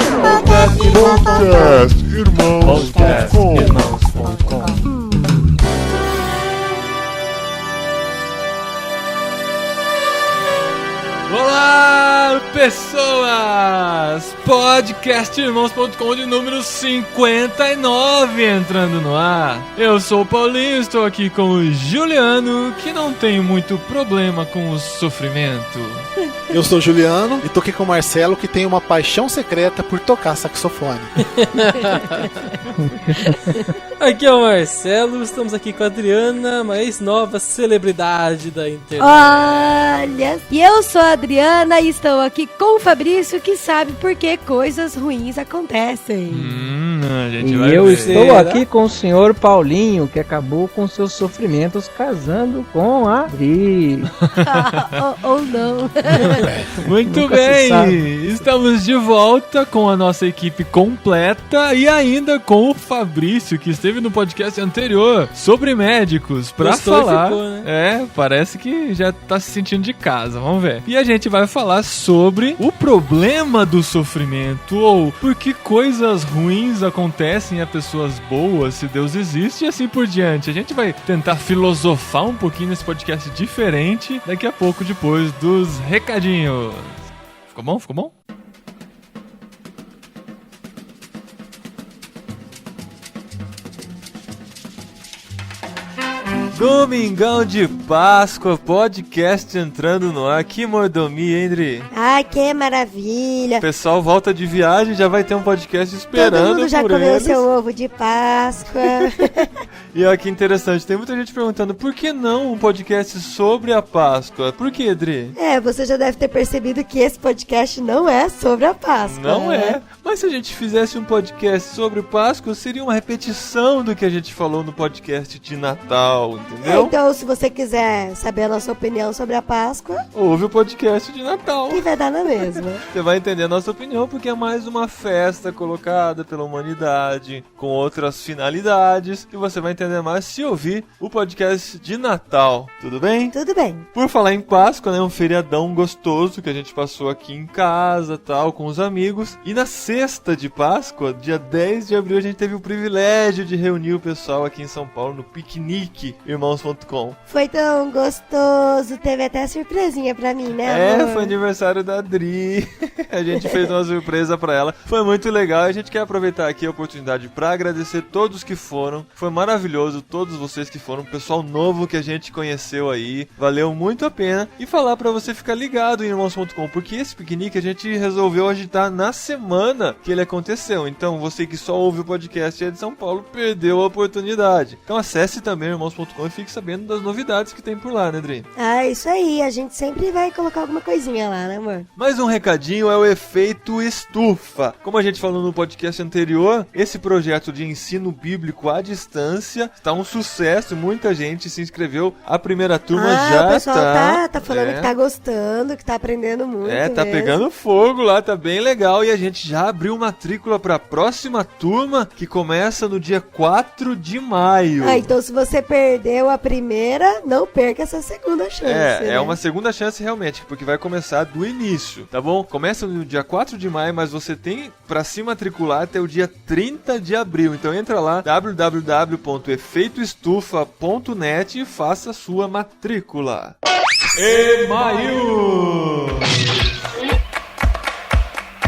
Podcastirmãos.com. Olá, pessoas! Podcastirmãos.com de número 59 entrando no ar. Eu sou o Paulinho, estou aqui com o Juliano, que não tem muito problema com o sofrimento. Eu sou o Juliano e tô aqui com o Marcelo, que tem uma paixão secreta por tocar saxofone. Aqui é o Marcelo, estamos aqui com a Adriana, mais nova celebridade da internet. Olha, e eu sou a Adriana e estou aqui com o Fabrício, que sabe por que coisas ruins acontecem. A gente E vai eu ver. estou aqui com o senhor Paulinho, que acabou com seus sofrimentos casando com a Adri. Ou não. Muito Nunca se bem, sabe. estamos de volta com a nossa equipe completa e ainda com o Fabrício, que esteve no podcast anterior sobre médicos pra Gostou e falar. ficou, né? É, parece que já tá se sentindo de casa, vamos ver. E a gente vai falar sobre o problema do sofrimento, ou por que coisas ruins acontecem a pessoas boas, se Deus existe, e assim por diante. A gente vai tentar filosofar um pouquinho nesse podcast diferente daqui a pouco, depois dos recadinhos. Ficou bom? Ficou bom? Domingão de Páscoa, podcast entrando no ar. Que mordomia, hein, Dri? Ai, que maravilha. O pessoal volta de viagem, já vai ter um podcast esperando Todo mundo já por comeu eles. seu ovo de Páscoa. E olha que interessante, tem muita gente perguntando por que não um podcast sobre a Páscoa? Por que, Dri? Você já deve ter percebido que esse podcast não é sobre a Páscoa. Não né? é. Mas se a gente fizesse um podcast sobre Páscoa, seria uma repetição do que a gente falou no podcast de Natal, entendeu? Então, se você quiser saber a nossa opinião sobre a Páscoa, Ouve o podcast de Natal. que vai dar na mesma. Você vai entender a nossa opinião, porque é mais uma festa colocada pela humanidade, com outras finalidades, e você vai entender mais se ouvir o podcast de Natal, tudo bem? Tudo bem. Por falar em Páscoa, né, um feriadão gostoso que a gente passou aqui em casa, tal, com os amigos, e na sexta de Páscoa, dia 10 de abril, a gente teve o privilégio de reunir o pessoal aqui em São Paulo no piquenique irmãos.com. Foi tão gostoso, teve até surpresinha pra mim, né, amor? Foi aniversário da Adri. A gente fez uma surpresa pra ela. Foi muito legal. A gente quer aproveitar aqui a oportunidade pra agradecer todos que foram. Foi maravilhoso, todos vocês que foram. Pessoal novo que a gente conheceu aí. Valeu muito a pena. E falar pra você ficar ligado em irmãos.com, porque esse piquenique a gente resolveu agitar na semana que ele aconteceu. Então você que só ouve o podcast aí de São Paulo perdeu a oportunidade. Então acesse também irmãos.com e fique sabendo das novidades que tem por lá, né, Adri? Ah, isso aí, a gente sempre vai colocar alguma coisinha lá, né, amor? Mais um recadinho é o efeito estufa. Como a gente falou no podcast anterior, esse projeto de ensino bíblico à distância está um sucesso. Muita gente se inscreveu. A primeira turma já o pessoal tá. tá falando que tá gostando, que tá aprendendo muito. Tá mesmo. pegando fogo lá, tá bem legal. E a gente já abriu matrícula para a próxima turma, que começa no dia 4 de maio. Então se você perdeu a primeira, não perca essa segunda chance. É né? uma segunda chance realmente, porque vai começar do início, tá bom? Começa no dia 4 de maio, mas você tem pra se matricular até o dia 30 de abril. Então entra lá, www.efeitoestufa.net e faça sua matrícula. Maio!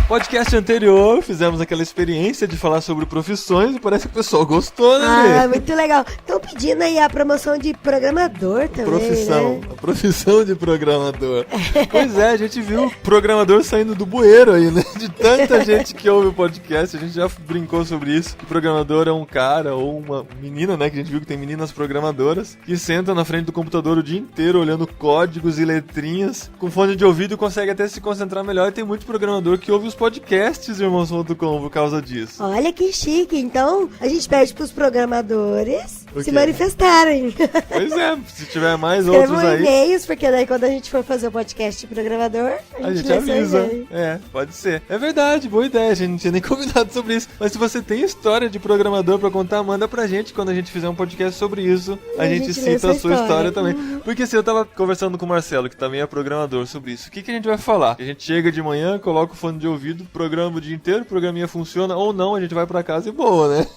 Podcast anterior, fizemos aquela experiência de falar sobre profissões e parece que o pessoal gostou, né, Lê? Muito legal. Estão pedindo aí a promoção de programador também, Profissão, né? a profissão de programador. Pois é, a gente viu o programador saindo do bueiro aí, né? De tanta gente que ouve o podcast, a gente já brincou sobre isso. Que programador é um cara ou uma menina, né? Que a gente viu que tem meninas programadoras que sentam na frente do computador o dia inteiro olhando códigos e letrinhas com fone de ouvido e consegue até se concentrar melhor. E tem muito programador que ouve os podcasts irmãos.com por causa disso. Olha que chique. Então, a gente pede pros programadores O se quê? manifestarem. Pois é, se tiver mais Escrevam outros aí, e-mails, porque daí quando a gente for fazer o podcast de programador, a gente lê seu avisa. e-mail. É, pode ser. É verdade, boa ideia. A gente não tinha nem combinado sobre isso. Mas se você tem história de programador pra contar, manda pra gente. Quando a gente fizer um podcast sobre isso, a gente lê cita sua a sua história história. também. Porque assim, eu tava conversando com o Marcelo, que também é programador, sobre isso. O que a gente vai falar? A gente chega de manhã, coloca o fone de ouvido resolvido, programa o dia inteiro, o programinha funciona ou não, a gente vai pra casa e boa, né?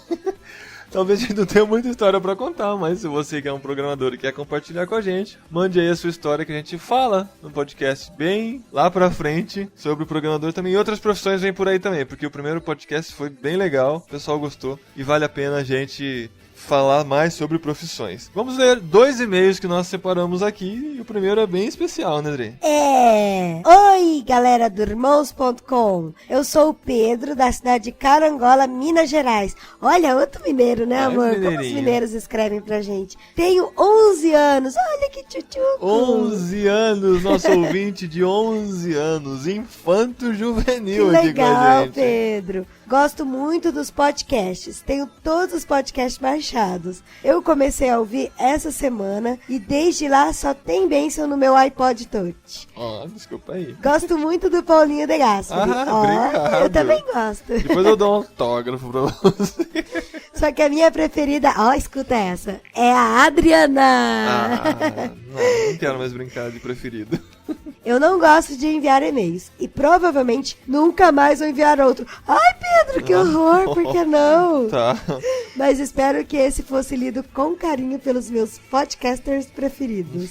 Talvez a gente não tenha muita história pra contar, mas se você que é um programador e quer compartilhar com a gente, mande aí a sua história que a gente fala no podcast bem lá pra frente sobre o programador também. E outras profissões vêm por aí também, porque o primeiro podcast foi bem legal, o pessoal gostou e vale a pena a gente falar mais sobre profissões. Vamos ler 2 e-mails que nós separamos aqui e o primeiro é bem especial, né, André? Oi, galera do Irmãos.com. Eu sou o Pedro, da cidade de Carangola, Minas Gerais. Olha, outro mineiro, né, amor? Como os mineiros escrevem pra gente. Tenho 11 anos. Olha que tchutchuco. 11 anos, nosso ouvinte de 11 anos, infanto juvenil Que aqui com a legal, gente. Pedro. Gosto muito dos podcasts. Tenho todos os podcasts baixados. Eu comecei a ouvir essa semana e desde lá só tem bênção no meu iPod Touch. Desculpa aí. Gosto muito do Paulinho de Gaspari. Obrigado. Eu também gosto. Depois eu dou um autógrafo pra você. Só que a minha preferida, escuta essa, é a Adriana. Não quero mais brincar de preferido. Eu não gosto de enviar e-mails e provavelmente nunca mais vou enviar outro. Ai, Pedro, que horror, por que não? Tá. Mas espero que esse fosse lido com carinho pelos meus podcasters preferidos.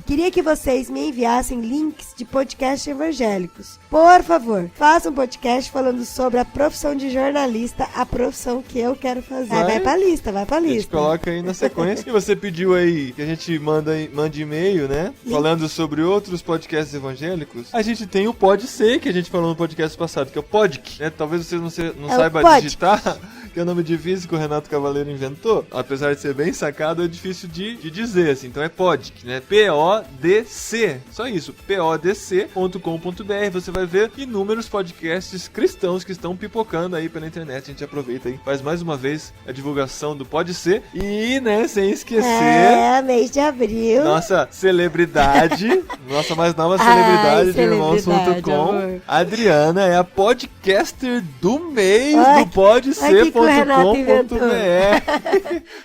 Queria que vocês me enviassem links de podcasts evangélicos. Por favor, faça um podcast falando sobre a profissão de jornalista, a profissão que eu quero fazer. Vai pra lista, vai pra A gente lista. coloca aí na sequência. E você pediu aí que a gente mande e-mail, né? Falando sobre outros podcasts evangélicos. A gente tem o Pode Ser, que a gente falou no podcast passado, que é o Podic, né? Talvez vocês não saibam digitar, que é o nome difícil que o Renato Cavaleiro inventou. Apesar de ser bem sacado, é difícil de dizer, assim. Então é Podic, né? P-O-D-C. Só isso, podc.com.br. Você vai ver inúmeros podcasts cristãos que estão pipocando aí pela internet. A gente aproveita aí, faz mais uma vez a divulgação do Pode Ser. E, né, sem esquecer... mês de abril. Nossa celebridade, nossa mais nova celebridade de Irmãos.com. amor. Adriana é a podcaster do mês Ai, do podser.com.br.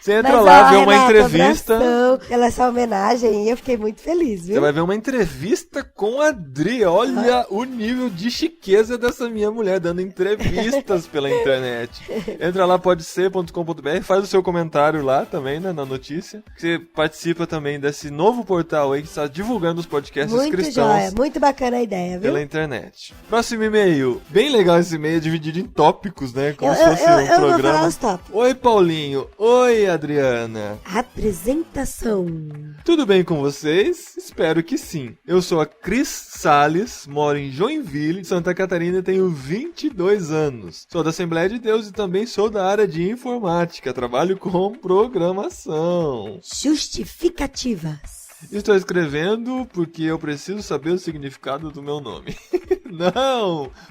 Você entra Mas, lá, vê uma Renata, entrevista. abração pela essa homenagem e eu fiquei muito feliz, viu? Você vai ver uma entrevista com a Adri. Olha o nível de chiqueza dessa minha mulher, dando entrevistas pela internet. Entra lá, podser.com.br, faz o seu comentário lá também, né, na notícia. Você participa também desse novo portal aí que está divulgando os podcasts Muito cristãos joia, muito bacana a ideia, viu? pela internet. Próximo e-mail. Bem legal esse e-mail, dividido em tópicos, né? Como se fosse um eu vou falar programa. os tópicos. Oi, Paulinho. Oi, Adriana. Apresentação. Tudo bem com vocês? Espero que sim. Eu sou a Cris Salles, moro em Joinville, Santa Catarina e tenho 22 anos. Sou da Assembleia de Deus e também sou da área de informática. Trabalho com programação. Justificativas. Estou escrevendo porque eu preciso saber o significado do meu nome.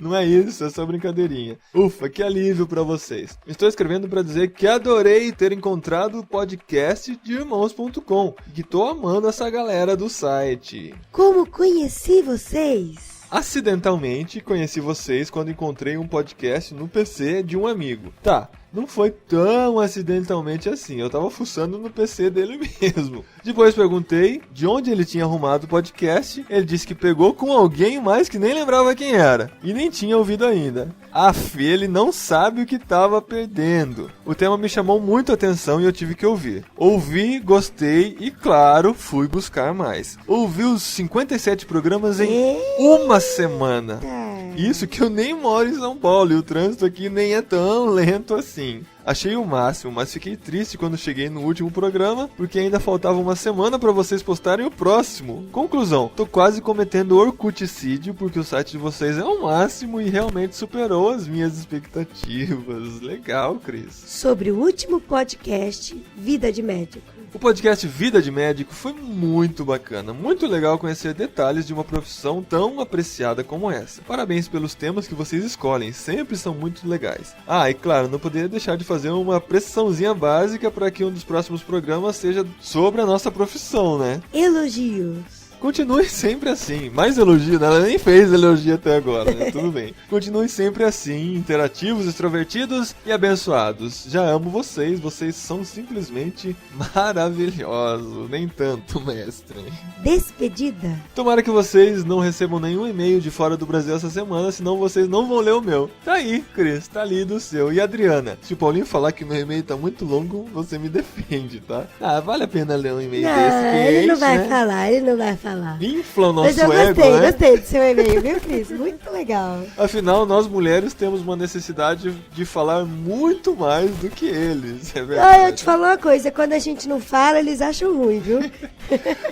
Não é isso, é só brincadeirinha. Ufa, que alívio pra vocês. Estou escrevendo pra dizer que adorei ter encontrado o podcast de Irmãos.com e que tô amando essa galera do site. Como conheci vocês? Acidentalmente conheci vocês quando encontrei um podcast no PC de um amigo. Tá, não foi tão acidentalmente assim, eu tava fuçando no PC dele mesmo. Depois perguntei de onde ele tinha arrumado o podcast, ele disse que pegou com alguém mais que nem lembrava quem era, e nem tinha ouvido ainda. Aff, ele não sabe o que tava perdendo. O tema me chamou muito a atenção e eu tive que ouvir. Ouvi, gostei e, claro, fui buscar mais. Ouvi os 57 programas em uma semana. Isso que eu nem moro em São Paulo e o trânsito aqui nem é tão lento assim. Achei o máximo, mas fiquei triste quando cheguei no último programa, porque ainda faltava uma semana pra vocês postarem o próximo. Conclusão, tô quase cometendo orcuticídio, porque o site de vocês é o máximo e realmente superou as minhas expectativas. Legal, Cris. Sobre o último podcast, Vida de Médico. O podcast Vida de Médico foi muito bacana, muito legal conhecer detalhes de uma profissão tão apreciada como essa. Parabéns pelos temas que vocês escolhem, sempre são muito legais. Ah, e claro, não poderia deixar de fazer uma pressãozinha básica para que um dos próximos programas seja sobre a nossa profissão, né? Elogios. Continue sempre assim. Mais elogio, né? Ela nem fez elogio até agora, né? Tudo bem. Continue sempre assim, interativos, extrovertidos e abençoados. Já amo vocês, vocês são simplesmente maravilhosos. Nem tanto, mestre. Despedida? Tomara que vocês não recebam nenhum e-mail de fora do Brasil essa semana, senão vocês não vão ler o meu. Tá aí, Cris, tá lido o seu. E Adriana, se o Paulinho falar que meu e-mail tá muito longo, você me defende, tá? Ah, vale a pena ler um e-mail desse que ele não enche, vai né? falar, ele não vai falar. Infla o nosso Mas eu ego, gostei, né? gostei do seu e-mail, viu, Cris? Muito legal. Afinal, nós mulheres temos uma necessidade de falar muito mais do que eles, é Ah, eu verdade. te falo uma coisa, quando a gente não fala, eles acham ruim, viu?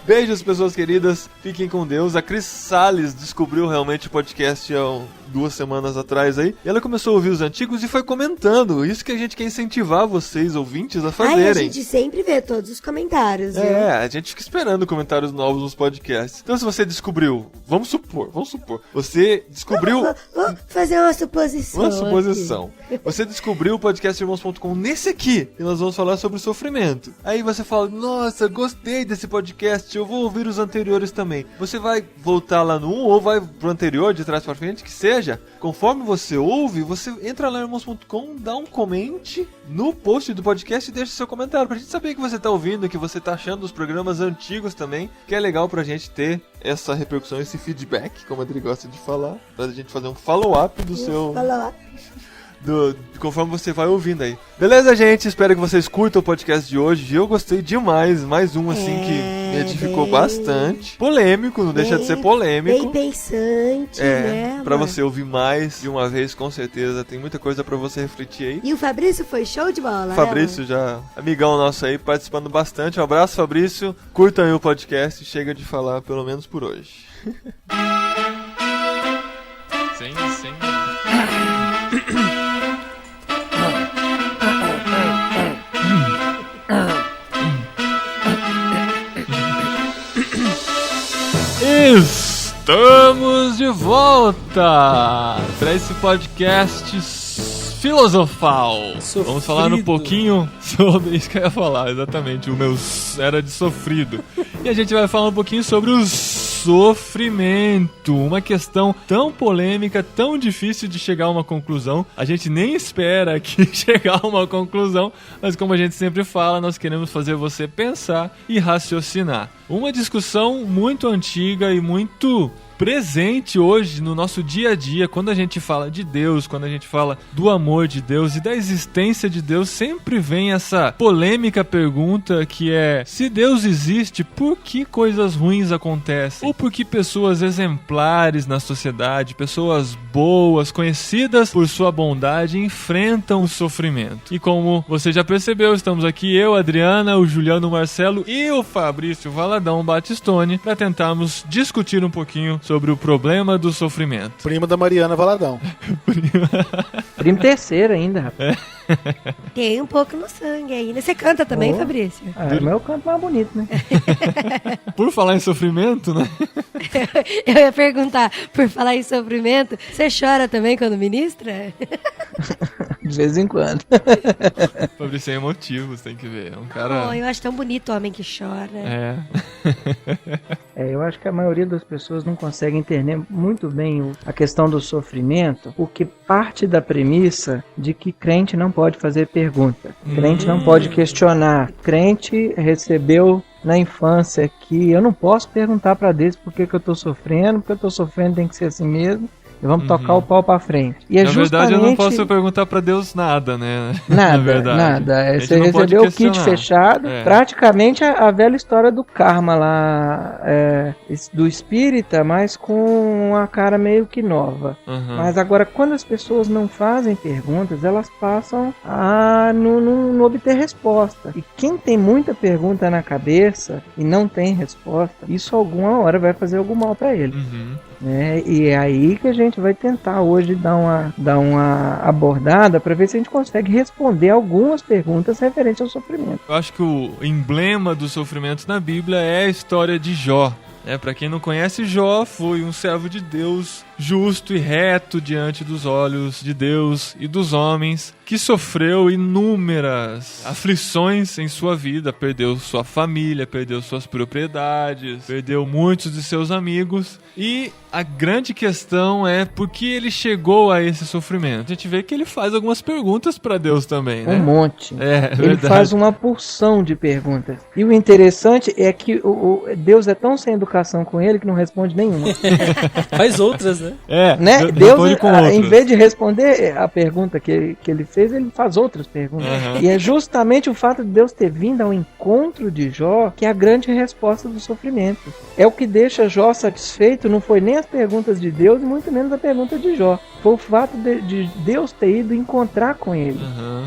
Beijos, pessoas queridas, fiquem com Deus. A Cris Salles descobriu realmente o podcast há 2 semanas atrás aí. E ela começou a ouvir os antigos e foi comentando. Isso que a gente quer incentivar vocês, ouvintes, a Ai, fazerem. a gente sempre vê todos os comentários, viu? É, a gente fica esperando comentários novos nos podcasts. Então, se você descobriu, vamos supor, você descobriu Vou fazer uma suposição. uma suposição. Você descobriu o podcastirmãos.com nesse aqui, e nós vamos falar sobre sofrimento. Aí você fala, nossa, gostei desse podcast, eu vou ouvir os anteriores também. Você vai voltar lá no 1 ou vai pro anterior, de trás pra frente, que seja. Conforme você ouve, você entra lá no irmãos.com, dá um comente no post do podcast e deixa seu comentário pra gente saber que você tá ouvindo, que você tá achando dos programas antigos também, que é legal pra gente ter essa repercussão, esse feedback, como a Adri gosta de falar, pra gente fazer um follow-up do seu... Fala lá. Conforme você vai ouvindo aí. Beleza, gente? Espero que vocês curtam o podcast de hoje. Eu gostei demais. Mais um, assim, que me edificou bastante. Polêmico, não deixa de ser polêmico. Bem pensante, né? Pra amor? você ouvir mais de uma vez, com certeza. Tem muita coisa pra você refletir aí. E o Fabrício foi show de bola, né, Fabrício, já amigão nosso aí, participando bastante. Um abraço, Fabrício. Curtam aí o podcast. Chega de falar, pelo menos por hoje. Sim. Estamos de volta para esse podcast filosofal. Sofrido. Vamos falar um pouquinho sobre isso que eu ia falar, exatamente. O meu era de sofrido. E a gente vai falar um pouquinho sobre o sofrimento. Uma questão tão polêmica, tão difícil de chegar a uma conclusão. A gente nem espera aqui chegar a uma conclusão, mas como a gente sempre fala, nós queremos fazer você pensar e raciocinar. Uma discussão muito antiga e muito presente hoje no nosso dia a dia, quando a gente fala de Deus, quando a gente fala do amor de Deus e da existência de Deus, sempre vem essa polêmica pergunta que é: se Deus existe, por que coisas ruins acontecem? Ou por que pessoas exemplares na sociedade, pessoas boas, conhecidas por sua bondade, enfrentam o sofrimento? E como você já percebeu, estamos aqui eu, a Adriana, o Juliano, o Marcelo e o Fabrício Valadão Batistoni para tentarmos discutir um pouquinho sobre o problema do sofrimento. Primo da Mariana Valadão. Primo terceiro ainda, rapaz. Tem um pouco no sangue aí, né? Você canta também, Oh. Fabrício? Ah, o meu canto mais bonito, né? Por falar em sofrimento, né? Eu ia perguntar, por falar em sofrimento, você chora também quando ministra? De vez em quando. Fabrício é emotivo, você tem que ver. É um cara... Oh, eu acho tão bonito o homem que chora. É. Eu acho que a maioria das pessoas não consegue entender muito bem a questão do sofrimento, porque parte da premissa de que crente não pode fazer pergunta, crente não pode questionar, crente recebeu na infância que eu não posso perguntar pra Deus por que eu tô sofrendo, porque eu tô sofrendo tem que ser assim mesmo. E vamos tocar o pau pra frente. E Na verdade, eu não posso perguntar pra Deus nada, né? Nada, Na verdade. nada. A gente Você não pode recebeu o kit questionar. fechado, É. praticamente a velha história do karma lá, do espírita, mas com uma cara meio que nova. Uhum. Mas agora, quando as pessoas não fazem perguntas, elas passam a não obter resposta. E quem tem muita pergunta na cabeça e não tem resposta, isso alguma hora vai fazer algum mal pra ele. Uhum. Né? E é aí que a gente vai tentar hoje dar uma abordada para ver se a gente consegue responder algumas perguntas referentes ao sofrimento. Eu acho que o emblema do sofrimento na Bíblia é a história de Jó. Pra quem não conhece, Jó foi um servo de Deus, justo e reto diante dos olhos de Deus e dos homens, que sofreu inúmeras aflições em sua vida, perdeu sua família, perdeu suas propriedades, perdeu muitos de seus amigos, e a grande questão é por que ele chegou a esse sofrimento. A gente vê que ele faz algumas perguntas para Deus também, né? Um monte. É Ele verdade. faz uma porção de perguntas. E o interessante é que Deus é tão sem educação com ele que não responde nenhuma. Faz outras, né? Né? Deus, Deus, em vez de responder a pergunta que ele fez, ele faz outras perguntas. Uhum. E é justamente o fato de Deus ter vindo ao encontro de Jó que é a grande resposta do sofrimento. É o que deixa Jó satisfeito, não foi nem as perguntas de Deus e muito menos a pergunta de Jó. Foi o fato de Deus ter ido encontrar com ele. Uhum.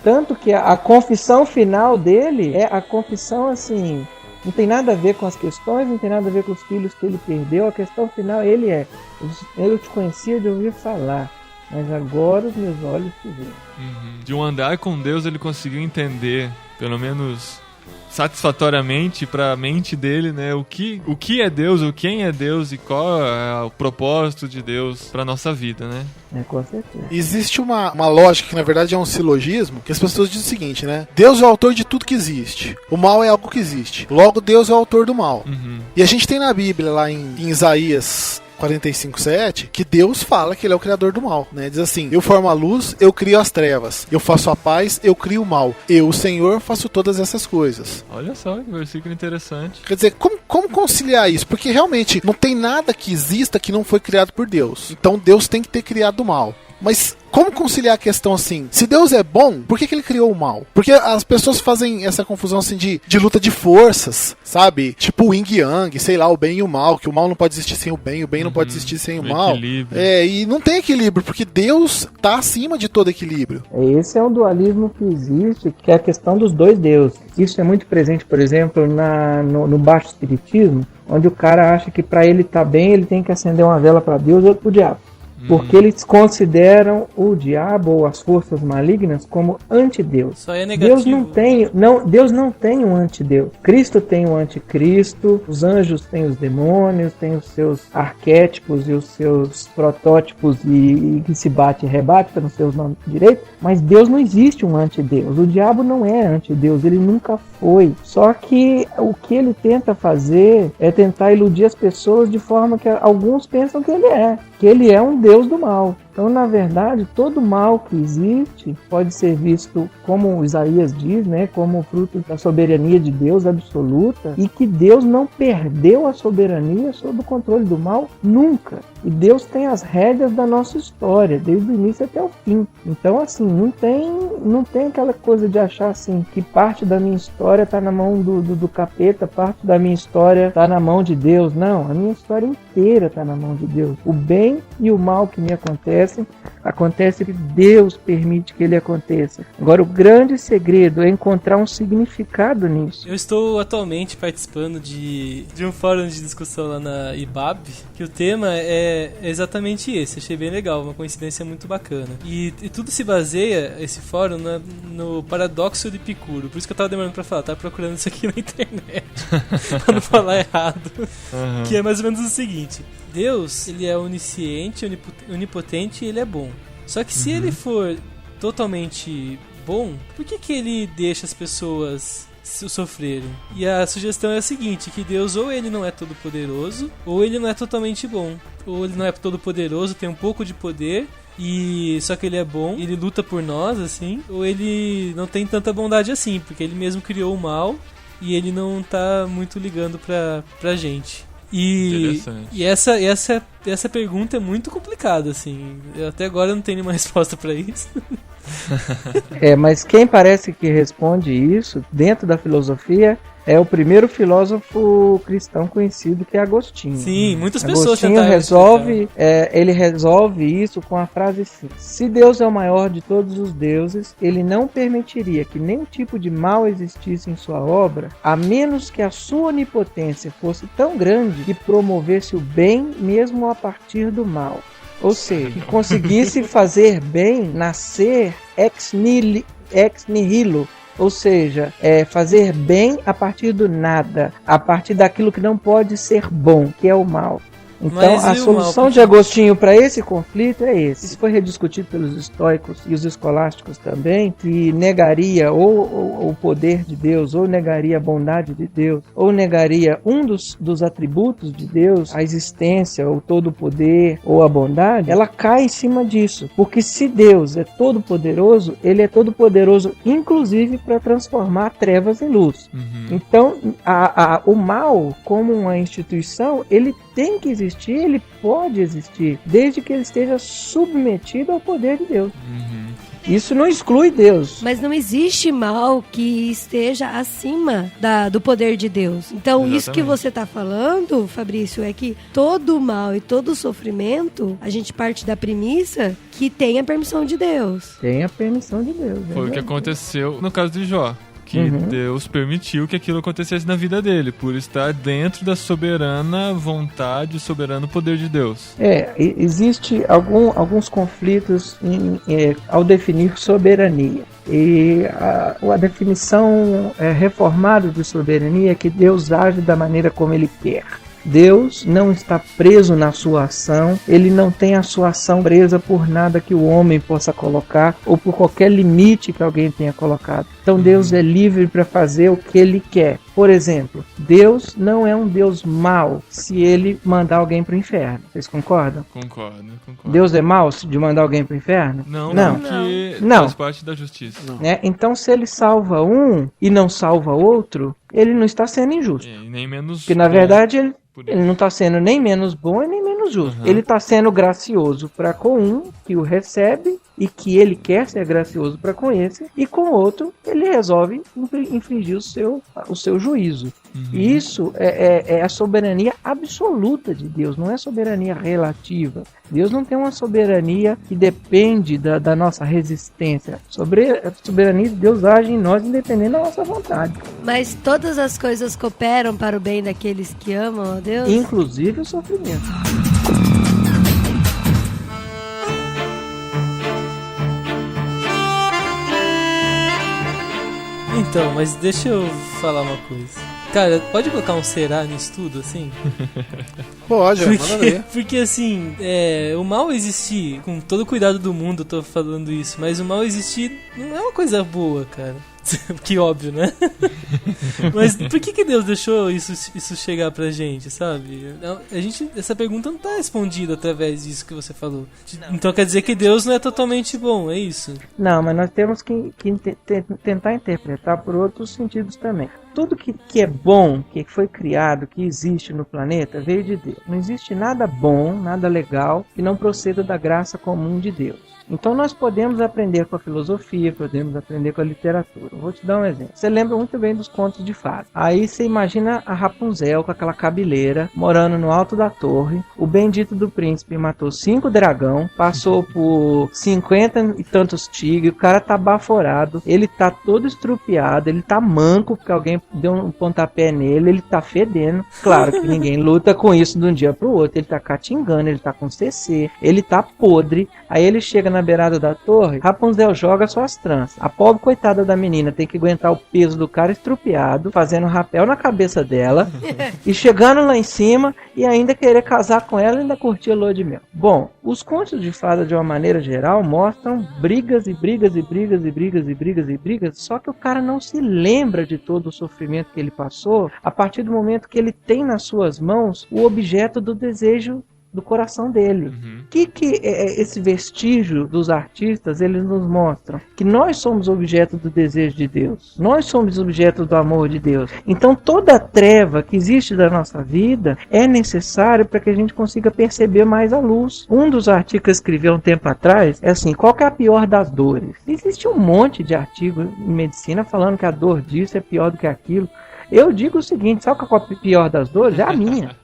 Tanto que a confissão final dele é a confissão assim... Não tem nada a ver com as questões, não tem nada a ver com os filhos que ele perdeu. A questão final, eu te conhecia de ouvir falar, mas agora os meus olhos te veem. Uhum. De um andar com Deus, ele conseguiu entender, pelo menos satisfatoriamente para a mente dele, né, o que é Deus, quem é Deus e qual é o propósito de Deus para nossa vida, né? Com certeza. Existe uma lógica que na verdade é um silogismo, que as pessoas dizem o seguinte, né? Deus é o autor de tudo que existe. O mal é algo que existe. Logo, Deus é o autor do mal. Uhum. E a gente tem na Bíblia, lá em Isaías 45:7, que Deus fala que ele é o criador do mal, né? Diz assim: eu formo a luz, eu crio as trevas, eu faço a paz, eu crio o mal, eu, o Senhor, faço todas essas coisas. Olha só que versículo interessante. Quer dizer, como conciliar isso? Porque realmente não tem nada que exista que não foi criado por Deus. Então Deus tem que ter criado o mal. Mas como conciliar a questão assim? Se Deus é bom, por que ele criou o mal? Porque as pessoas fazem essa confusão assim de luta de forças, sabe? Tipo o yin e yang, sei lá, o bem e o mal, que o mal não pode existir sem o bem não pode existir sem o mal. Equilíbrio. E não tem equilíbrio, porque Deus tá acima de todo equilíbrio. Esse é um dualismo que existe, que é a questão dos dois deuses. Isso é muito presente, por exemplo, no baixo espiritismo, onde o cara acha que para ele estar bem, ele tem que acender uma vela para Deus e outra pro diabo. Porque eles consideram o diabo ou as forças malignas como antideus. Só é negativo. Deus não tem um antideus. Cristo tem um anticristo, os anjos têm os demônios, têm os seus arquétipos e os seus protótipos e que se bate e rebate, para não ser os nomes direito, mas Deus não existe um antideus. O diabo não é antideus, ele nunca foi. Só que o que ele tenta fazer é tentar iludir as pessoas de forma que alguns pensam que ele é um Deus do mal. Então, na verdade, todo mal que existe pode ser visto, como Isaías diz, né, como fruto da soberania de Deus absoluta, e que Deus não perdeu a soberania sob o controle do mal nunca. E Deus tem as rédeas da nossa história, desde o início até o fim. Então, assim, não tem aquela coisa de achar assim que parte da minha história está na mão do capeta, parte da minha história está na mão de Deus. Não, a minha história inteira está na mão de Deus. O bem e o mal que me acontece que Deus permite que ele aconteça. Agora, o grande segredo é encontrar um significado nisso. Eu estou atualmente participando de um fórum de discussão lá na IBAB, que o tema é exatamente esse. Achei bem legal, uma coincidência muito bacana. E tudo se baseia, esse fórum, no paradoxo de Epicuro. Por isso que eu estava demorando para falar, tava procurando isso aqui na internet, para não falar errado. Uhum. Que é mais ou menos o seguinte: Deus, ele é onisciente, onipotente e ele é bom. Só que se ele for totalmente bom, por que ele deixa as pessoas sofrerem? E a sugestão é a seguinte, que Deus ou ele não é todo poderoso, ou ele não é totalmente bom. Ou ele não é todo poderoso, tem um pouco de poder, só que ele é bom, ele luta por nós, assim, ou ele não tem tanta bondade assim, porque ele mesmo criou o mal e ele não tá muito ligando pra gente. E essa pergunta é muito complicada, assim. Eu até agora não tenho nenhuma resposta para isso. Mas quem parece que responde isso dentro da filosofia é o primeiro filósofo cristão conhecido, que é Agostinho. Sim, muitas pessoas tentaram ele resolve isso com a frase assim: se Deus é o maior de todos os deuses, ele não permitiria que nenhum tipo de mal existisse em sua obra, a menos que a sua onipotência fosse tão grande que promovesse o bem mesmo a partir do mal. Ou seja, que conseguisse fazer bem nascer ex nihilo Ou seja, fazer bem a partir do nada, a partir daquilo que não pode ser bom, que é o mal. Então, Mas a e o solução mal? de Agostinho para esse conflito é esse. Isso foi rediscutido pelos estoicos e os escolásticos também, que negaria ou o poder de Deus, ou negaria a bondade de Deus, ou negaria um dos atributos de Deus, a existência, ou todo o poder, ou a bondade, ela cai em cima disso. Porque se Deus é todo poderoso, ele é todo poderoso inclusive para transformar trevas em luz. Então, o mal, como uma instituição, ele tem que existir, ele pode existir, desde que ele esteja submetido ao poder de Deus. Isso não exclui Deus. Mas não existe mal que esteja acima do poder de Deus. Então, Exatamente. Isso que você está falando, Fabrício, é que todo mal e todo sofrimento, a gente parte da premissa que tem a permissão de Deus. Tem a permissão de Deus. Foi o que aconteceu no caso de Jó. Que Deus permitiu que aquilo acontecesse na vida dele, por estar dentro da soberana vontade, o soberano poder de Deus. Existe alguns conflitos ao definir soberania. E a definição reformada de soberania é que Deus age da maneira como ele quer. Deus não está preso na sua ação, ele não tem a sua ação presa por nada que o homem possa colocar ou por qualquer limite que alguém tenha colocado. Então Deus é livre para fazer o que ele quer. Por exemplo, Deus não é um Deus mau se ele mandar alguém para o inferno. Vocês concordam? Concordo. Deus é mau de mandar alguém para o inferno? Não, Não. porque Não. faz parte da justiça. Né? Então se ele salva um e não salva outro, ele não está sendo injusto. E nem menos Porque na bom verdade por ele isso. não está sendo nem menos bom e nem menos justo. Ele está sendo gracioso para com um que o recebe e que ele quer ser gracioso para com esse, e com o outro ele resolve infligir o seu juízo. E isso é a soberania absoluta de Deus, não é soberania relativa. Deus não tem uma soberania que depende da nossa resistência. A soberania de Deus age em nós independente da nossa vontade. Mas todas as coisas cooperam para o bem daqueles que amam a Deus? Inclusive o sofrimento. Então, mas deixa eu falar uma coisa. Cara, pode colocar um será nisso tudo, assim? Pode, manda ver. Porque assim, o mal existir, com todo o cuidado do mundo eu tô falando isso, mas o mal existir não é uma coisa boa, cara. Que óbvio, né? Mas por que Deus deixou isso chegar pra gente, sabe? Essa pergunta não tá respondida através disso que você falou. Então quer dizer que Deus não é totalmente bom, é isso? Não, mas nós temos que tentar interpretar por outros sentidos também. Tudo que é bom, que foi criado, que existe no planeta, veio de Deus. Não existe nada bom, nada legal, que não proceda da graça comum de Deus. Então nós podemos aprender com a filosofia, podemos aprender com a literatura. Vou te dar um exemplo. Você lembra muito bem dos contos de fadas. Aí você imagina a Rapunzel com aquela cabeleira, morando no alto da torre. O bendito do príncipe matou 5 dragão, passou por 50 e tantos tigres, o cara tá baforado, ele tá todo estrupiado, ele tá manco porque alguém deu um pontapé nele, ele tá fedendo. Claro que ninguém luta com isso de um dia pro outro. Ele tá catingando, ele tá com CC, ele tá podre. Aí ele chega na beirada da torre, Rapunzel joga suas tranças. A pobre coitada da menina tem que aguentar o peso do cara estrupiado, fazendo rapel na cabeça dela, e chegando lá em cima, e ainda querer casar com ela e ainda curtir a lua de mel. Bom, os contos de fada, de uma maneira geral, mostram brigas e brigas e brigas e brigas e brigas e brigas, só que o cara não se lembra de todo o sofrimento que ele passou, a partir do momento que ele tem nas suas mãos o objeto do desejo do coração dele. O que esse vestígio dos artistas eles nos mostram? Que nós somos objeto do desejo de Deus. Nós somos objeto do amor de Deus. Então toda a treva que existe da nossa vida é necessária para que a gente consiga perceber mais a luz. Um dos artigos que eu escrevi há um tempo atrás é assim: qual que é a pior das dores? Existe um monte de artigo em medicina falando que a dor disso é pior do que aquilo. Eu digo o seguinte, sabe qual é a pior das dores? É a minha.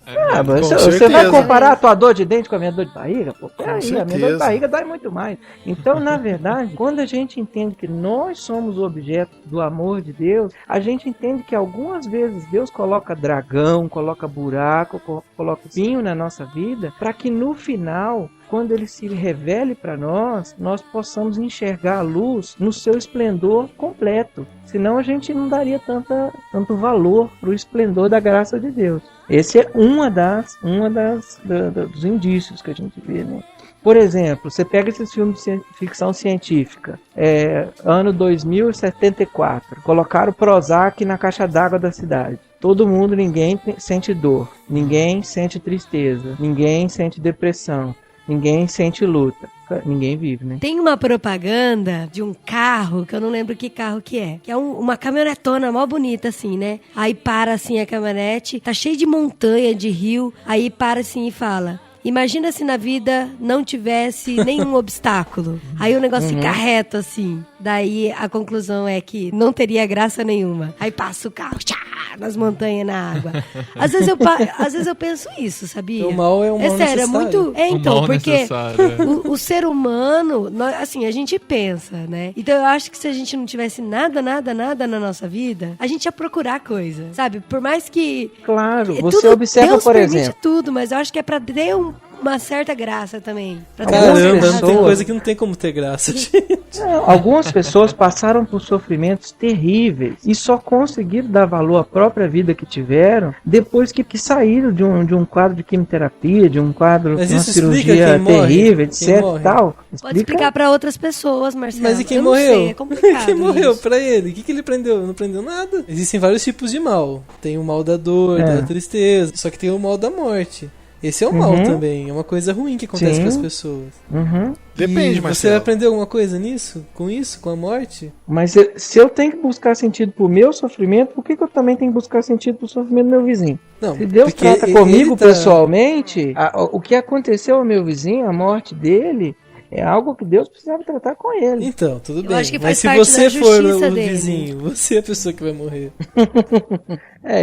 Mas você vai comparar a tua dor de dente com a minha dor de barriga? Pô, peraí, a minha dor de barriga dói muito mais. Então, na verdade, quando a gente entende que nós somos o objeto do amor de Deus, a gente entende que algumas vezes Deus coloca dragão, coloca buraco, coloca espinho na nossa vida, para que no final quando ele se revele para nós, nós possamos enxergar a luz no seu esplendor completo. Senão a gente não daria tanto valor para o esplendor da graça de Deus. Esse é dos indícios que a gente vê, né? Por exemplo, você pega esses filmes de ficção científica, ano 2074, colocaram Prozac na caixa d'água da cidade. Todo mundo, ninguém sente dor, ninguém sente tristeza, ninguém sente depressão, ninguém sente luta. Ninguém vive, né? Tem uma propaganda de um carro, que eu não lembro que carro que é uma caminhonetona mó bonita, assim, né? Aí para, assim, a caminhonete, tá cheio de montanha, de rio, aí para, assim, e fala: imagina se na vida não tivesse nenhum obstáculo. Aí o negócio fica reto, assim. Daí a conclusão é que não teria graça nenhuma. Aí passa o carro, nas montanhas, na água. Às vezes eu penso isso, sabia? O mal é um mal sério, necessário. é muito... então, porque o o ser humano, assim, a gente pensa, né? Então eu acho que se a gente não tivesse nada na nossa vida, a gente ia procurar coisa, sabe? Por mais que... Claro, você observa, Deus por permite exemplo... tudo, mas eu acho que é pra ter uma certa graça também. Caramba, não tem coisa que não tem como ter graça, gente. Algumas pessoas passaram por sofrimentos terríveis e só conseguiram dar valor à própria vida que tiveram depois que saíram de um quadro de quimioterapia, de um quadro de uma cirurgia terrível, etc. Tal. Pode explicar pra outras pessoas, Marcelo. Mas e quem eu morreu? Não sei, é complicado. Quem morreu isso. pra ele? O que ele prendeu? Não prendeu nada. Existem vários tipos de mal. Tem o mal da dor, da tristeza, só que tem o mal da morte. Esse é o mal também, é uma coisa ruim que acontece com as pessoas. Depende, mas você vai aprender alguma coisa nisso? Com a morte? Mas se eu tenho que buscar sentido pro meu sofrimento, por que eu também tenho que buscar sentido pro sofrimento do meu vizinho? Não, se Deus trata comigo pessoalmente, o que aconteceu ao meu vizinho, a morte dele, é algo que Deus precisava tratar com ele. Então, tudo bem. Acho que mas faz se você for o dele. vizinho, você é a pessoa que vai morrer.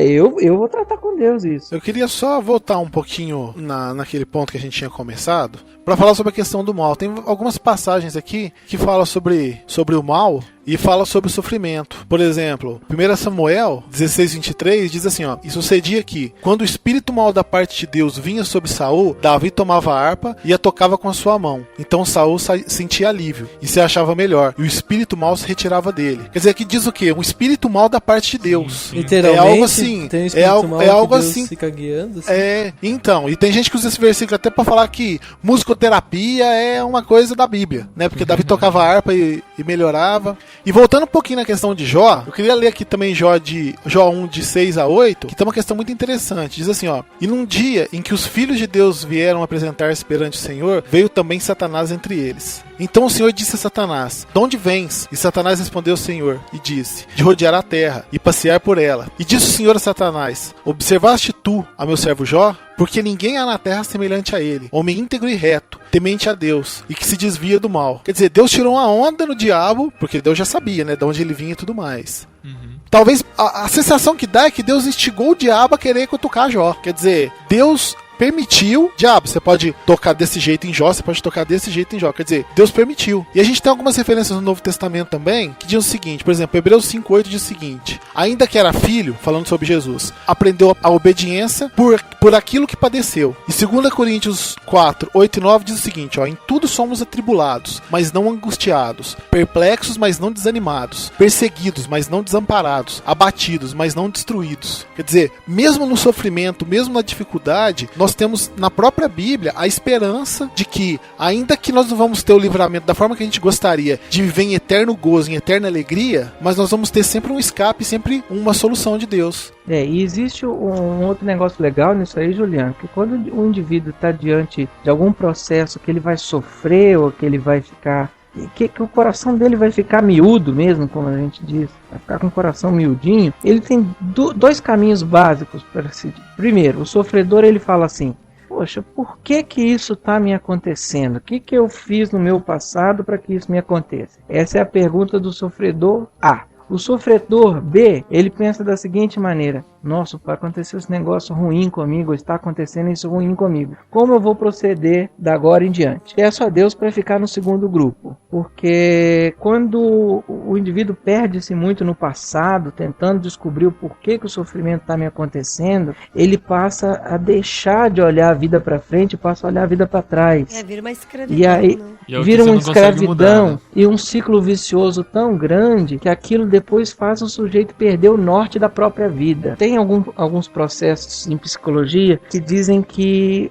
Eu vou tratar com Deus isso. Eu queria só voltar um pouquinho naquele ponto que a gente tinha começado, para falar sobre a questão do mal. Tem algumas passagens aqui que falam sobre o mal e fala sobre o sofrimento. Por exemplo, 1 Samuel 16:23 diz assim, ó: e sucedia que, quando o espírito mal da parte de Deus vinha sobre Saul, Davi tomava a harpa e a tocava com a sua mão. Então Saul sentia alívio e se achava melhor, e o espírito mal se retirava dele. Quer dizer, aqui diz o quê? Um espírito mal da parte de Deus. Literalmente, é algo assim. Tem um espírito mal algo que Deus assim. Fica guiando, assim. Então, e tem gente que usa esse versículo até para falar que musicoterapia é uma coisa da Bíblia, né? Porque Davi tocava a harpa e melhorava. E voltando um pouquinho na questão de Jó, eu queria ler aqui também Jó 1, de 6 a 8, que tem uma questão muito interessante. Diz assim, ó: e num dia em que os filhos de Deus vieram apresentar-se perante o Senhor, veio também Satanás entre eles. Então o Senhor disse a Satanás: de onde vens? E Satanás respondeu ao Senhor e disse: de rodear a terra e passear por ela. E disse o Senhor a Satanás: observaste tu a meu servo Jó? Porque ninguém há na terra semelhante a ele, homem íntegro e reto, temente a Deus, e que se desvia do mal. Quer dizer, Deus tirou uma onda no diabo, porque Deus já sabia, né, de onde ele vinha e tudo mais. Talvez a sensação que dá é que Deus instigou o diabo a querer cutucar Jó. Quer dizer, Deus permitiu, diabo, você pode tocar desse jeito em Jó, você pode tocar desse jeito em Jó, quer dizer, Deus permitiu. E a gente tem algumas referências no Novo Testamento também, que dizem o seguinte, por exemplo, Hebreus 5:8 diz o seguinte: ainda que era filho, falando sobre Jesus, aprendeu a obediência por aquilo que padeceu. E 2 Coríntios 4:8 e 9 diz o seguinte, ó: em tudo somos atribulados, mas não angustiados, perplexos, mas não desanimados, perseguidos, mas não desamparados, abatidos, mas não destruídos. Quer dizer, mesmo no sofrimento, mesmo na dificuldade, nós temos na própria Bíblia a esperança de que, ainda que nós não vamos ter o livramento da forma que a gente gostaria, de viver em eterno gozo, em eterna alegria, mas nós vamos ter sempre um escape, sempre uma solução de Deus. E existe um outro negócio legal nisso aí, Juliano, que quando o indivíduo está diante de algum processo que ele vai sofrer ou que ele vai ficar... Que o coração dele vai ficar miúdo mesmo, como a gente diz, vai ficar com o coração miudinho, ele tem dois caminhos básicos para seguir. Primeiro, o sofredor, ele fala assim: poxa, por que isso está me acontecendo? O que eu fiz no meu passado para que isso me aconteça? Essa é a pergunta do sofredor A. O sofredor B, ele pensa da seguinte maneira: Nossa, aconteceu esse negócio ruim comigo, está acontecendo isso ruim comigo. Como eu vou proceder da agora em diante? Peço a Deus para ficar no segundo grupo, porque quando o indivíduo perde-se muito no passado, tentando descobrir o porquê que o sofrimento está me acontecendo, ele passa a deixar de olhar a vida para frente e passa a olhar a vida para trás. Vira uma escravidão. E aí vira uma escravidão mudar, né? E um ciclo vicioso tão grande que aquilo depois faz o sujeito perder o norte da própria vida. Tem alguns processos em psicologia que dizem que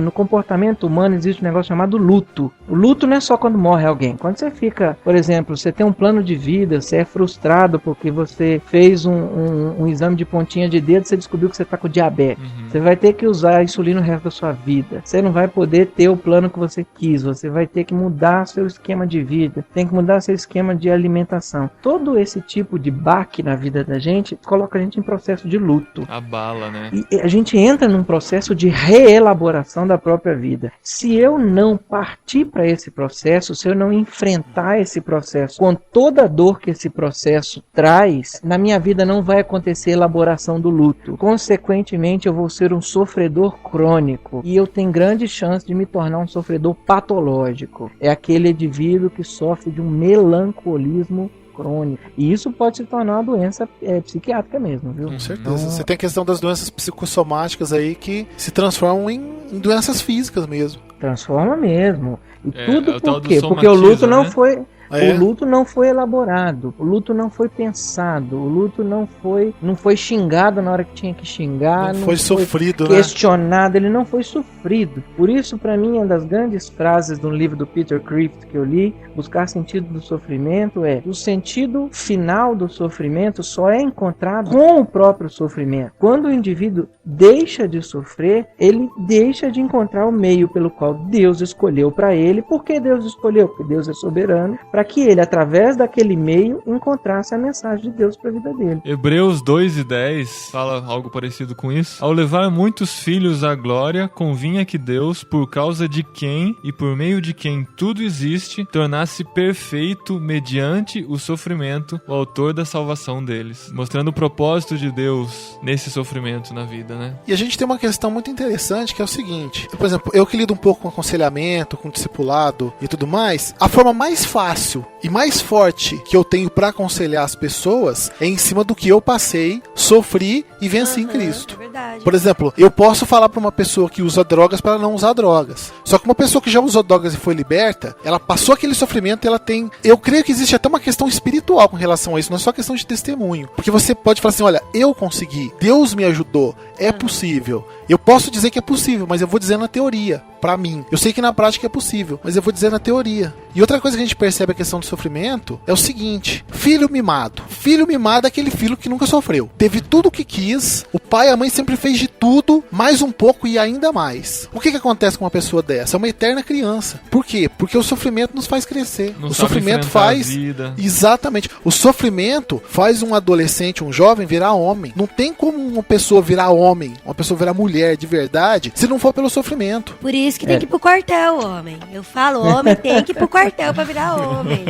no comportamento humano existe um negócio chamado luto. O luto não é só quando morre alguém. Quando você fica, por exemplo, você tem um plano de vida, você é frustrado porque você fez um exame de pontinha de dedo, você descobriu que você está com diabetes. Você vai ter que usar insulina o resto da sua vida. Você não vai poder ter o plano que você quis. Você vai ter que mudar seu esquema de vida. Tem que mudar seu esquema de alimentação. Todo esse tipo de baque na vida da gente coloca a gente em processo de luto. Abala, né? E a gente entra num processo de reelaboração da própria vida. Se eu não partir para esse processo, se eu não enfrentar esse processo com toda a dor que esse processo traz, na minha vida não vai acontecer elaboração do luto. Consequentemente, eu vou ser um sofredor crônico e eu tenho grande chance de me tornar um sofredor patológico. É aquele indivíduo que sofre de um melancolismo crônico. E isso pode se tornar uma doença psiquiátrica mesmo, viu? Com certeza. Você tem a questão das doenças psicossomáticas aí que se transformam em doenças físicas mesmo. Transforma mesmo. E tudo por quê? Porque o luto não foi... É. O luto não foi elaborado, o luto não foi pensado, o luto não foi xingado na hora que tinha que xingar, não foi sofrido, questionado, né? Ele não foi sofrido. Por isso, para mim, uma das grandes frases do livro do Peter Kreeft que eu li, Buscar Sentido do Sofrimento, é: o sentido final do sofrimento só é encontrado com o próprio sofrimento. Quando o indivíduo deixa de sofrer, ele deixa de encontrar o meio pelo qual Deus escolheu para ele. Por que Deus escolheu? Porque Deus é soberano, para que ele, através daquele meio, encontrasse a mensagem de Deus para a vida dele. Hebreus 2:10 fala algo parecido com isso. Ao levar muitos filhos à glória, convinha que Deus, por causa de quem e por meio de quem tudo existe, tornasse perfeito mediante o sofrimento o autor da salvação deles. Mostrando o propósito de Deus nesse sofrimento na vida, né? E a gente tem uma questão muito interessante que é o seguinte. Por exemplo, eu que lido um pouco com aconselhamento, com discipulado e tudo mais, a forma mais fácil e mais forte que eu tenho para aconselhar as pessoas é em cima do que eu passei, sofri e venci em Cristo. É verdade. Por exemplo, eu posso falar para uma pessoa que usa drogas para ela não usar drogas. Só que uma pessoa que já usou drogas e foi liberta, ela passou aquele sofrimento e ela tem... Eu creio que existe até uma questão espiritual com relação a isso, não é só questão de testemunho. Porque você pode falar assim, olha, eu consegui, Deus me ajudou, é possível. Eu posso dizer que é possível, mas eu vou dizer na teoria, pra mim. Eu sei que na prática é possível, mas eu vou dizer na teoria. E outra coisa que a gente percebe a questão do sofrimento é o seguinte: filho mimado. Filho mimado é aquele filho que nunca sofreu. Teve tudo o que quis, o pai e a mãe sempre fez de tudo, mais um pouco e ainda mais. O que acontece com uma pessoa dessa? É uma eterna criança. Por quê? Porque o sofrimento nos faz crescer. Não o sabe sofrimento enfrentar faz... a vida. Exatamente. O sofrimento faz um adolescente, um jovem virar homem. Não tem como uma pessoa virar homem, uma pessoa virar mulher de verdade, se não for pelo sofrimento. Por isso que tem que ir pro quartel, homem. Eu falo, homem tem que ir pro quartel pra virar homem.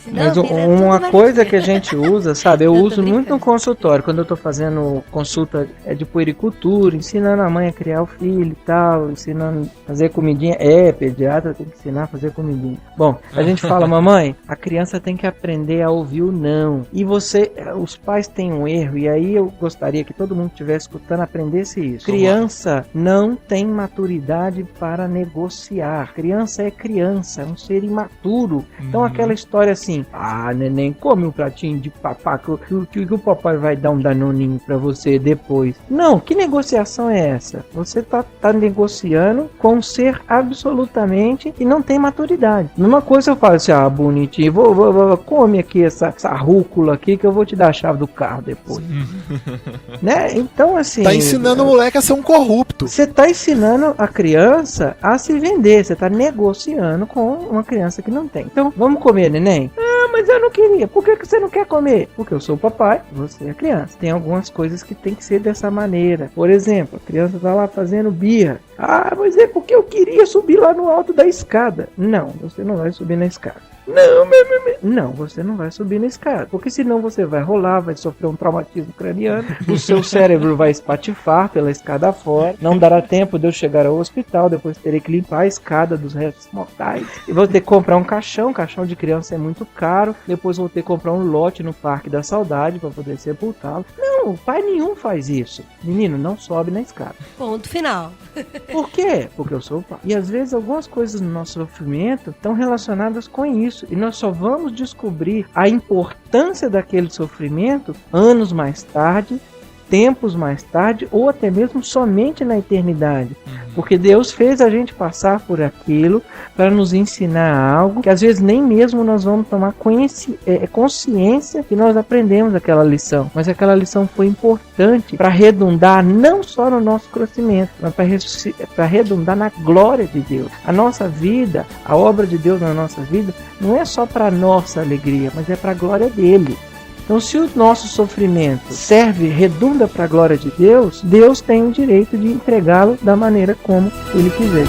Senão, mas uma coisa que a gente usa, sabe, eu uso muito no consultório, quando eu tô fazendo consulta de puericultura, ensinando a mãe a criar o filho e tal, ensinando a fazer comidinha. Pediatra tem que ensinar a fazer comidinha. Bom, a gente fala, mamãe, a criança tem que aprender a ouvir o não. E os pais têm um erro, e aí eu gostaria que todo mundo que estivesse escutando aprendesse isso. Criança não tem maturidade para negociar. Criança é criança, é um ser imaturo. Então aquela história assim, neném, come um pratinho de papá que o papai vai dar um danoninho pra você depois. Não, que negociação é essa? Você tá negociando com um ser absolutamente que não tem maturidade. Numa coisa eu falo assim, bonitinho, vou come aqui essa rúcula aqui que eu vou te dar a chave do carro depois. Né? Então assim... Tá ensinando o moleque a ser um corrupto. Você tá ensinando a criança a se vender, você tá negociando com uma criança que não tem. Então, vamos comer, neném? Mas eu não queria. Por que você não quer comer? Porque eu sou o papai, você é a criança. Tem algumas coisas que tem que ser dessa maneira. Por exemplo, a criança tá lá fazendo birra. Mas é porque eu queria subir lá no alto da escada. Não, você não vai subir na escada. Não, você não vai subir na escada, porque senão você vai rolar, vai sofrer um traumatismo craniano, o seu cérebro vai espatifar pela escada fora, não dará tempo de eu chegar ao hospital, depois terei que limpar a escada dos restos mortais, e vou ter que comprar um caixão de criança é muito caro, depois vou ter que comprar um lote no Parque da Saudade para poder sepultá-lo. Não, pai nenhum faz isso. Menino, não sobe na escada. Ponto final. Por quê? Porque eu sou o pai. E às vezes algumas coisas no nosso sofrimento estão relacionadas com isso. E nós só vamos descobrir a importância daquele sofrimento anos mais tarde, tempos mais tarde, ou até mesmo somente na eternidade. Porque Deus fez a gente passar por aquilo para nos ensinar algo que às vezes nem mesmo nós vamos tomar consciência que nós aprendemos aquela lição. Mas aquela lição foi importante para redundar não só no nosso crescimento, mas para redundar na glória de Deus. A nossa vida, a obra de Deus na nossa vida, não é só para a nossa alegria, mas é para a glória dele. Então, se o nosso sofrimento redunda para a glória de Deus, Deus tem o direito de entregá-lo da maneira como Ele quiser.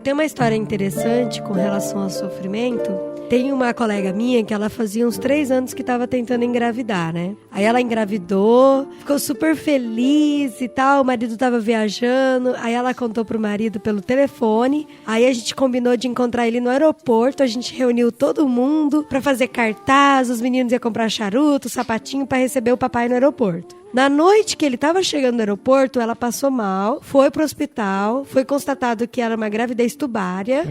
Tem uma história interessante com relação ao sofrimento. Tem uma colega minha que ela fazia uns 3 anos que estava tentando engravidar, né? Aí ela engravidou, ficou super feliz e tal, o marido estava viajando, aí ela contou pro marido pelo telefone, aí a gente combinou de encontrar ele no aeroporto, a gente reuniu todo mundo pra fazer cartaz, os meninos iam comprar charuto, sapatinho pra receber o papai no aeroporto. Na noite que ele estava chegando no aeroporto, ela passou mal, foi pro hospital, foi constatado que era uma gravidez tubária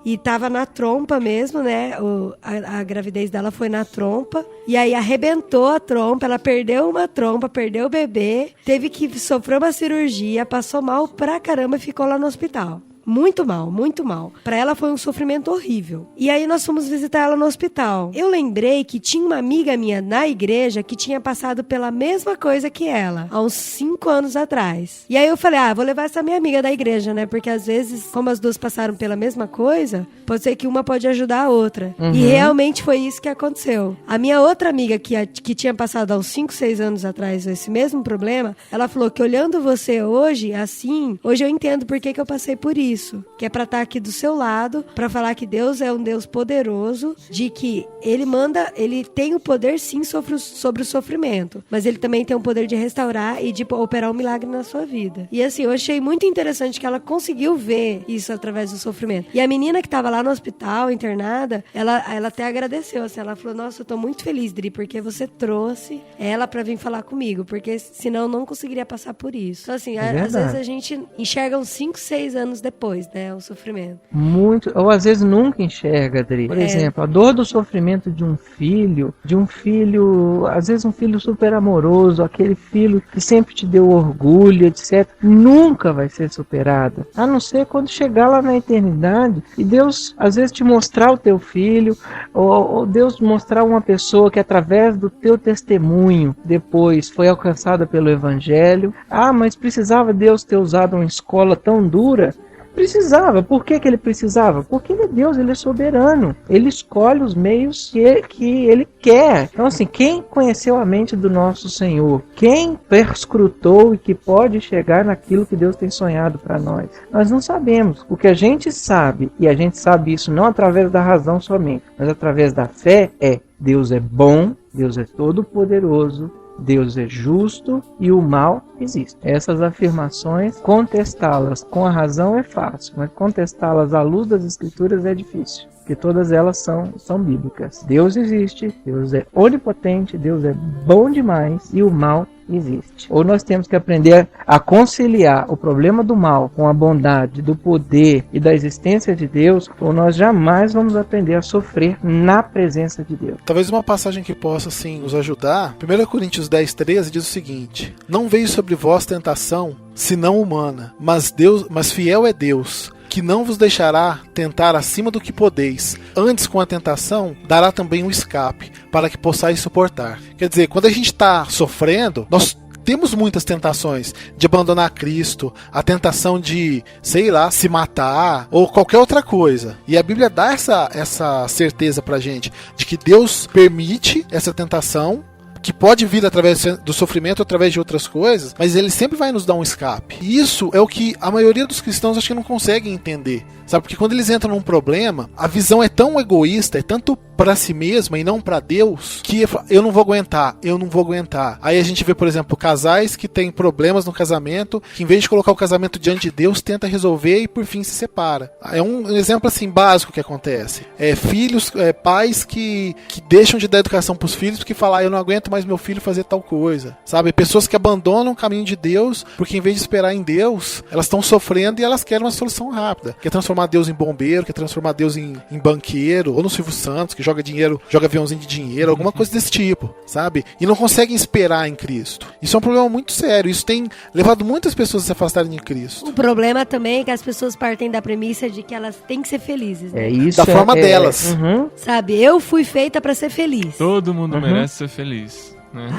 e estava na trompa mesmo, né? A gravidez dela foi na trompa e aí arrebentou a trompa, ela perdeu uma trompa, perdeu o bebê, teve que sofrer uma cirurgia, passou mal pra caramba e ficou lá no hospital. Muito mal, muito mal. Pra ela foi um sofrimento horrível. E aí nós fomos visitar ela no hospital. Eu lembrei que tinha uma amiga minha na igreja que tinha passado pela mesma coisa que ela, há uns 5 anos atrás. E aí eu falei, vou levar essa minha amiga da igreja, né? Porque às vezes, como as duas passaram pela mesma coisa, pode ser que uma pode ajudar a outra. E realmente foi isso que aconteceu. A minha outra amiga que tinha passado há uns 5, 6 anos atrás esse mesmo problema, ela falou que olhando você hoje, assim, hoje eu entendo por que eu passei por isso. Que é pra estar aqui do seu lado, pra falar que Deus é um Deus poderoso, de que Ele tem o poder sim sobre o sofrimento, mas Ele também tem o poder de restaurar e de operar um milagre na sua vida. E assim, eu achei muito interessante que ela conseguiu ver isso através do sofrimento. E a menina que tava lá no hospital, internada, ela até agradeceu, assim, ela falou, nossa, eu tô muito feliz, Dri, porque você trouxe ela pra vir falar comigo, porque senão eu não conseguiria passar por isso. Então assim, às vezes a gente enxerga uns 5, 6 anos depois, né, o sofrimento. Muito, ou às vezes nunca enxerga, Adri. Por exemplo, a dor do sofrimento de um filho, às vezes um filho super amoroso, aquele filho que sempre te deu orgulho, etc., nunca vai ser superada, a não ser quando chegar lá na eternidade e Deus, às vezes, te mostrar o teu filho, ou Deus mostrar uma pessoa que através do teu testemunho depois foi alcançada pelo Evangelho. Mas precisava Deus ter usado uma escola tão dura? Precisava. Por que ele precisava? Porque ele é Deus, ele é soberano. Ele escolhe os meios que ele quer. Então assim, quem conheceu a mente do nosso Senhor? Quem perscrutou e que pode chegar naquilo que Deus tem sonhado para nós? Nós não sabemos. O que a gente sabe, e a gente sabe isso não através da razão somente, mas através da fé, Deus é bom, Deus é todo poderoso, Deus é justo e o mal existe. Essas afirmações, contestá-las com a razão é fácil, mas contestá-las à luz das Escrituras é difícil, porque todas elas são bíblicas. Deus existe, Deus é onipotente, Deus é bom demais e o mal existe. Ou nós temos que aprender a conciliar o problema do mal com a bondade, do poder e da existência de Deus, ou nós jamais vamos aprender a sofrer na presença de Deus. Talvez uma passagem que possa assim nos ajudar. 1 Coríntios 10:13 diz o seguinte: não veio sobre vós tentação senão humana, mas fiel é Deus, que não vos deixará tentar acima do que podeis, antes com a tentação dará também um escape, para que possais suportar. Quer dizer, quando a gente está sofrendo, nós temos muitas tentações de abandonar Cristo, a tentação de, se matar, ou qualquer outra coisa. E a Bíblia dá essa certeza pra gente, de que Deus permite essa tentação, que pode vir através do sofrimento, através de outras coisas, mas ele sempre vai nos dar um escape. E isso é o que a maioria dos cristãos acho que não conseguem entender, sabe? Porque quando eles entram num problema, a visão é tão egoísta, é tanto para si mesma e não para Deus, que eu não vou aguentar. Aí a gente vê, por exemplo, casais que têm problemas no casamento, que em vez de colocar o casamento diante de Deus, tenta resolver e por fim se separa. É um exemplo assim básico que acontece. Pais que deixam de dar educação para os filhos porque falam, eu não aguento mais meu filho fazer tal coisa, sabe? Pessoas que abandonam o caminho de Deus porque em vez de esperar em Deus, elas estão sofrendo e elas querem uma solução rápida. Quer transformar Deus em bombeiro, quer transformar Deus em banqueiro, ou no Silvio Santos, que joga aviãozinho de dinheiro, alguma coisa desse tipo, sabe? E não conseguem esperar em Cristo. Isso é um problema muito sério. Isso tem levado muitas pessoas a se afastarem de Cristo. O problema também é que as pessoas partem da premissa de que elas têm que ser felizes, né? Da forma delas. Sabe, eu fui feita pra ser feliz. Todo mundo merece ser feliz.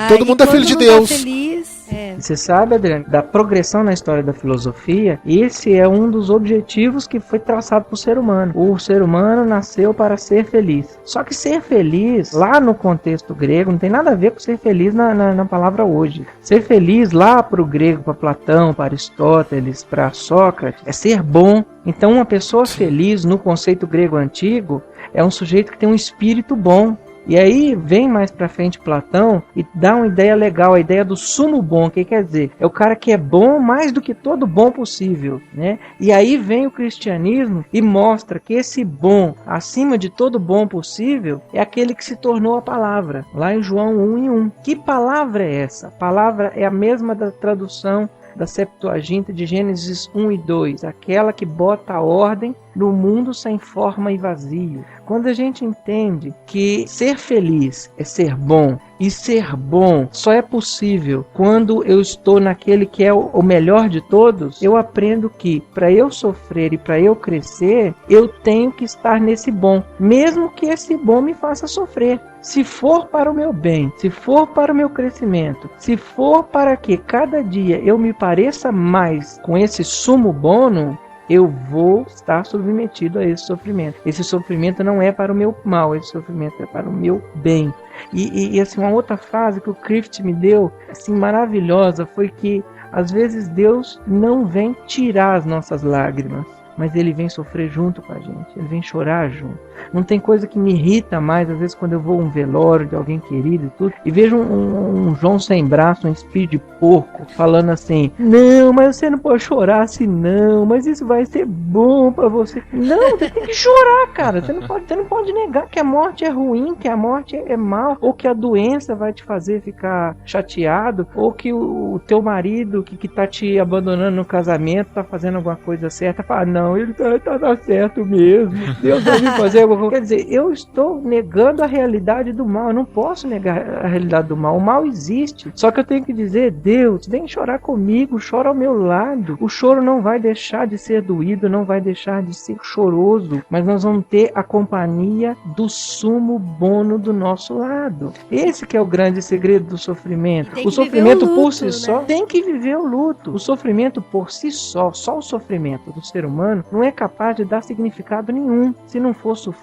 Todo mundo é filho de Deus. Tá feliz. Você sabe, Adriano, da progressão na história da filosofia, esse é um dos objetivos que foi traçado para o ser humano. O ser humano nasceu para ser feliz. Só que ser feliz, lá no contexto grego, não tem nada a ver com ser feliz na palavra hoje. Ser feliz lá para o grego, para Platão, para Aristóteles, para Sócrates, é ser bom. Então uma pessoa feliz no conceito grego antigo é um sujeito que tem um espírito bom. E aí vem mais pra frente Platão e dá uma ideia legal, a ideia do sumo bom, que quer dizer, é o cara que é bom mais do que todo bom possível, né? E aí vem o cristianismo e mostra que esse bom, acima de todo bom possível, é aquele que se tornou a palavra, lá em João 1:1. Que palavra é essa? A palavra é a mesma da tradução da Septuaginta de Gênesis 1:2, aquela que bota a ordem no mundo sem forma e vazio. Quando a gente entende que ser feliz é ser bom, e ser bom só é possível quando eu estou naquele que é o melhor de todos, eu aprendo que para eu sofrer e para eu crescer, eu tenho que estar nesse bom, mesmo que esse bom me faça sofrer. Se for para o meu bem, se for para o meu crescimento, se for para que cada dia eu me pareça mais com esse sumo bono, eu vou estar submetido a esse sofrimento. Esse sofrimento não é para o meu mal, esse sofrimento é para o meu bem. E assim, uma outra frase que o Crift me deu, assim, maravilhosa, foi que às vezes Deus não vem tirar as nossas lágrimas, mas Ele vem sofrer junto com a gente, Ele vem chorar junto. Não tem coisa que me irrita mais, às vezes, quando eu vou a um velório de alguém querido e tudo, e vejo um João sem braço, um espírito de porco, falando assim, não, mas você não pode chorar assim não, mas isso vai ser bom pra você. Não, você tem que chorar, cara. Você não pode negar que a morte é ruim, que a morte é mal, ou que a doença vai te fazer ficar chateado, ou que o teu marido que tá te abandonando no casamento tá fazendo alguma coisa certa. Fala, não, ele tá certo mesmo, Deus vai me fazer alguma coisa. Quer dizer, eu estou negando a realidade do mal. Eu não posso negar a realidade do mal. O mal existe. Só que eu tenho que dizer, Deus, vem chorar comigo, chora ao meu lado. O choro não vai deixar de ser doído, não vai deixar de ser choroso, mas nós vamos ter a companhia do sumo bono do nosso lado. Esse que é o grande segredo do sofrimento. O sofrimento luto, por si só tem que viver o luto. O sofrimento por si só o sofrimento do ser humano não é capaz de dar significado nenhum se não for sofrido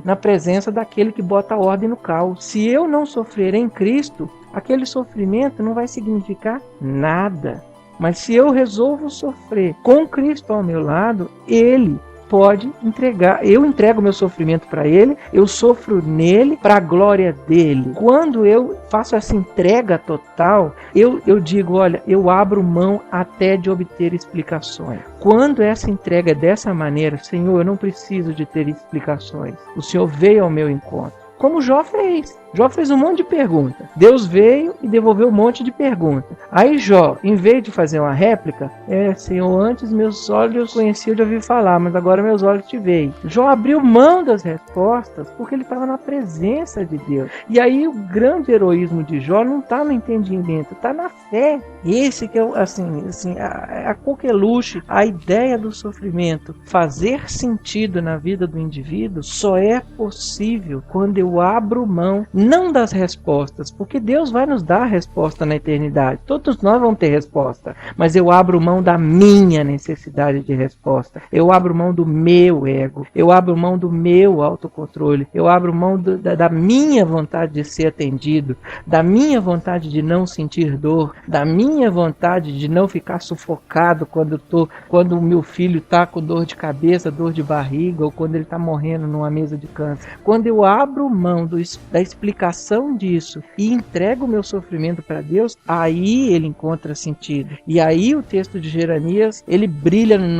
na presença daquele que bota a ordem no caos. Se eu não sofrer em Cristo, aquele sofrimento não vai significar nada. Mas se eu resolvo sofrer com Cristo ao meu lado, Ele pode entregar. Eu entrego meu sofrimento para Ele, eu sofro nele para a glória dele. Quando eu faço essa entrega total, eu digo, olha, eu abro mão até de obter explicações. Quando essa entrega é dessa maneira, Senhor, eu não preciso de ter explicações. O Senhor veio ao meu encontro. Como Jó fez. Jó fez um monte de perguntas. Deus veio e devolveu um monte de perguntas. Aí Jó, em vez de fazer uma réplica, Senhor, antes meus olhos conheciam de ouvir falar, mas agora meus olhos te veem. Jó abriu mão das respostas porque ele estava na presença de Deus. E aí o grande heroísmo de Jó não está no entendimento, está na fé. Esse que é a coqueluche, a ideia do sofrimento. Fazer sentido na vida do indivíduo só é possível quando eu abro mão não das respostas, porque Deus vai nos dar a resposta na eternidade. Todos nós vamos ter resposta, mas eu abro mão da minha necessidade de resposta. Eu abro mão do meu ego, eu abro mão do meu autocontrole, eu abro mão da minha vontade de ser atendido, da minha vontade de não sentir dor, da minha vontade de não ficar sufocado quando o meu filho está com dor de cabeça, dor de barriga, ou quando ele está morrendo numa mesa de câncer. Quando eu abro mão da explicação disso e entrego o meu sofrimento para Deus, aí ele encontra sentido. E aí o texto de Jeremias, ele brilha no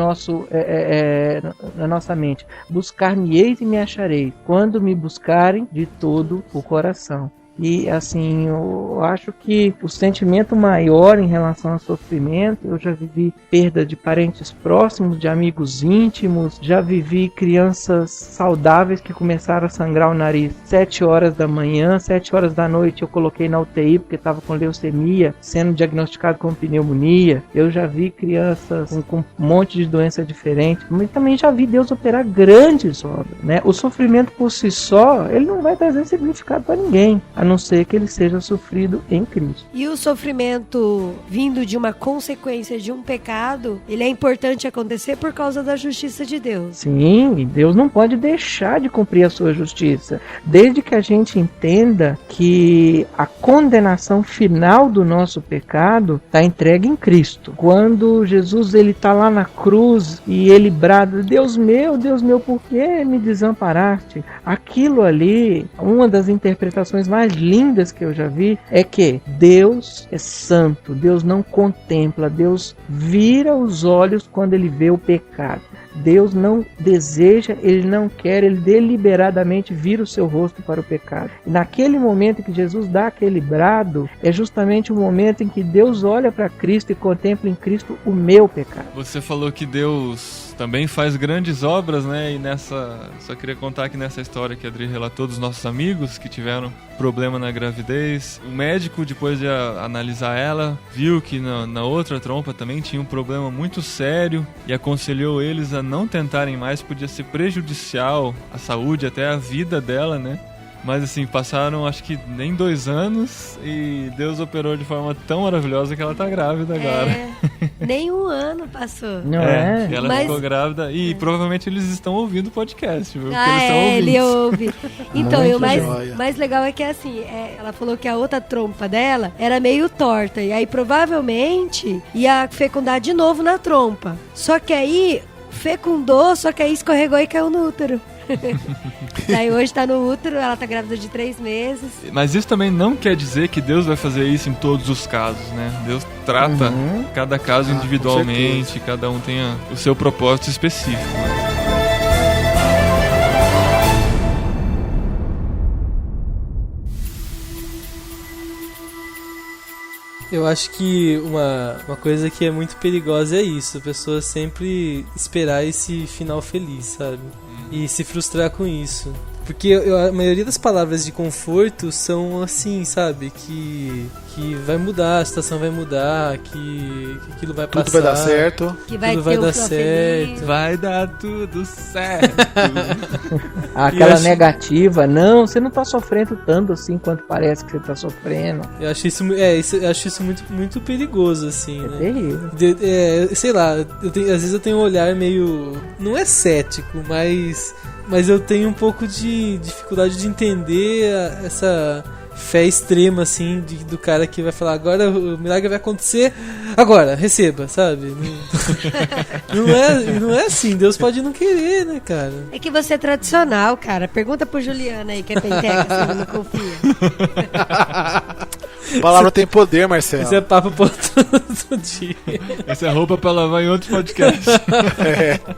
na nossa mente. Buscar-me-eis e me achareis, quando me buscarem de todo o coração. E assim, eu acho que o sentimento maior em relação ao sofrimento, eu já vivi perda de parentes próximos, de amigos íntimos, já vivi crianças saudáveis que começaram a sangrar o nariz 7 horas da manhã, 7 horas da noite eu coloquei na UTI porque estava com leucemia, sendo diagnosticado com pneumonia. Eu já vi crianças com um monte de doença diferente, mas também já vi Deus operar grandes obras, né? O sofrimento por si só, ele não vai trazer significado para ninguém, a não ser que ele seja sofrido em Cristo. E o sofrimento vindo de uma consequência de um pecado, ele é importante acontecer por causa da justiça de Deus. Sim, Deus não pode deixar de cumprir a sua justiça. Desde que a gente entenda que a condenação final do nosso pecado está entregue em Cristo. Quando Jesus está lá na cruz e ele brada, Deus meu, por que me desamparaste? Aquilo ali, uma das interpretações mais lindas que eu já vi, é que Deus é santo, Deus não contempla, Deus vira os olhos quando ele vê o pecado. Deus não deseja, ele não quer, ele deliberadamente vira o seu rosto para o pecado. E naquele momento em que Jesus dá aquele brado, é justamente o momento em que Deus olha para Cristo e contempla em Cristo o meu pecado. Você falou que Deus também faz grandes obras, né? E só queria contar que nessa história que a Adri relatou dos nossos amigos que tiveram problema na gravidez, o médico, depois de analisar ela, viu que na outra trompa também tinha um problema muito sério e aconselhou eles a não tentarem mais, podia ser prejudicial à saúde, até à vida dela, né? Mas assim, passaram acho que nem 2 anos e Deus operou de forma tão maravilhosa que ela tá grávida agora. Nem 1 ano passou. Não é? Ela ficou grávida e provavelmente eles estão ouvindo o podcast, viu? Ah, eles é, ele ouve. Então, Muito o mais legal é que assim, ela falou que a outra trompa dela era meio torta e aí provavelmente ia fecundar de novo na trompa. Só que aí fecundou, só que aí escorregou e caiu no útero. Daí hoje tá no útero, ela tá grávida de 3 meses. Mas isso também não quer dizer que Deus vai fazer isso em todos os casos, né? Deus trata cada caso individualmente, cada um tem o seu propósito específico. Eu acho que uma coisa que é muito perigosa é isso, a pessoa sempre esperar esse final feliz, sabe? E se frustrar com isso. Porque a maioria das palavras de conforto são assim, sabe? Que vai mudar, a situação vai mudar, que aquilo vai passar. Tudo vai dar certo. Que vai tudo ter vai um dar final certo. feliz. Vai dar tudo certo. Aquela negativa, não, você não tá sofrendo tanto assim quanto parece que você tá sofrendo. Eu acho isso muito, muito perigoso, assim, né? Terrível. Sei lá, às vezes eu tenho um olhar meio... Não é cético, mas eu tenho um pouco de dificuldade de entender essa fé extrema, assim, do cara que vai falar, agora o milagre vai acontecer, agora, receba, sabe? Não é assim, Deus pode não querer, né, cara? É que você é tradicional, cara. Pergunta pro Juliano aí, que é penteca, se ele não confia. A palavra tem poder, Marcelo. Isso é papo pro outro dia. Essa é roupa pra lavar em outro podcast.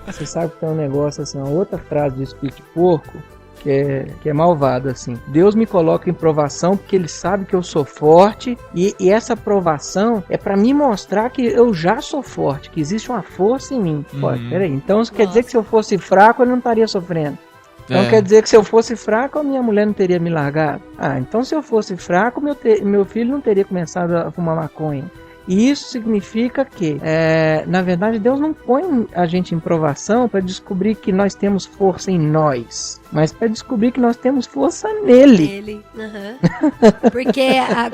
Você sabe que tem um negócio assim, uma outra frase do espírito de porco que é malvado, assim. Deus me coloca em provação porque ele sabe que eu sou forte e essa provação é pra me mostrar que eu já sou forte, que existe uma força em mim. Pô, peraí, então isso quer dizer que se eu fosse fraco eu não estaria sofrendo. Então quer dizer que se eu fosse fraco, a minha mulher não teria me largado. Então se eu fosse fraco, meu filho não teria começado a fumar maconha. E isso significa que, na verdade, Deus não põe a gente em provação para descobrir que nós temos força em nós. mas para descobrir que nós temos força nele. Ele. Porque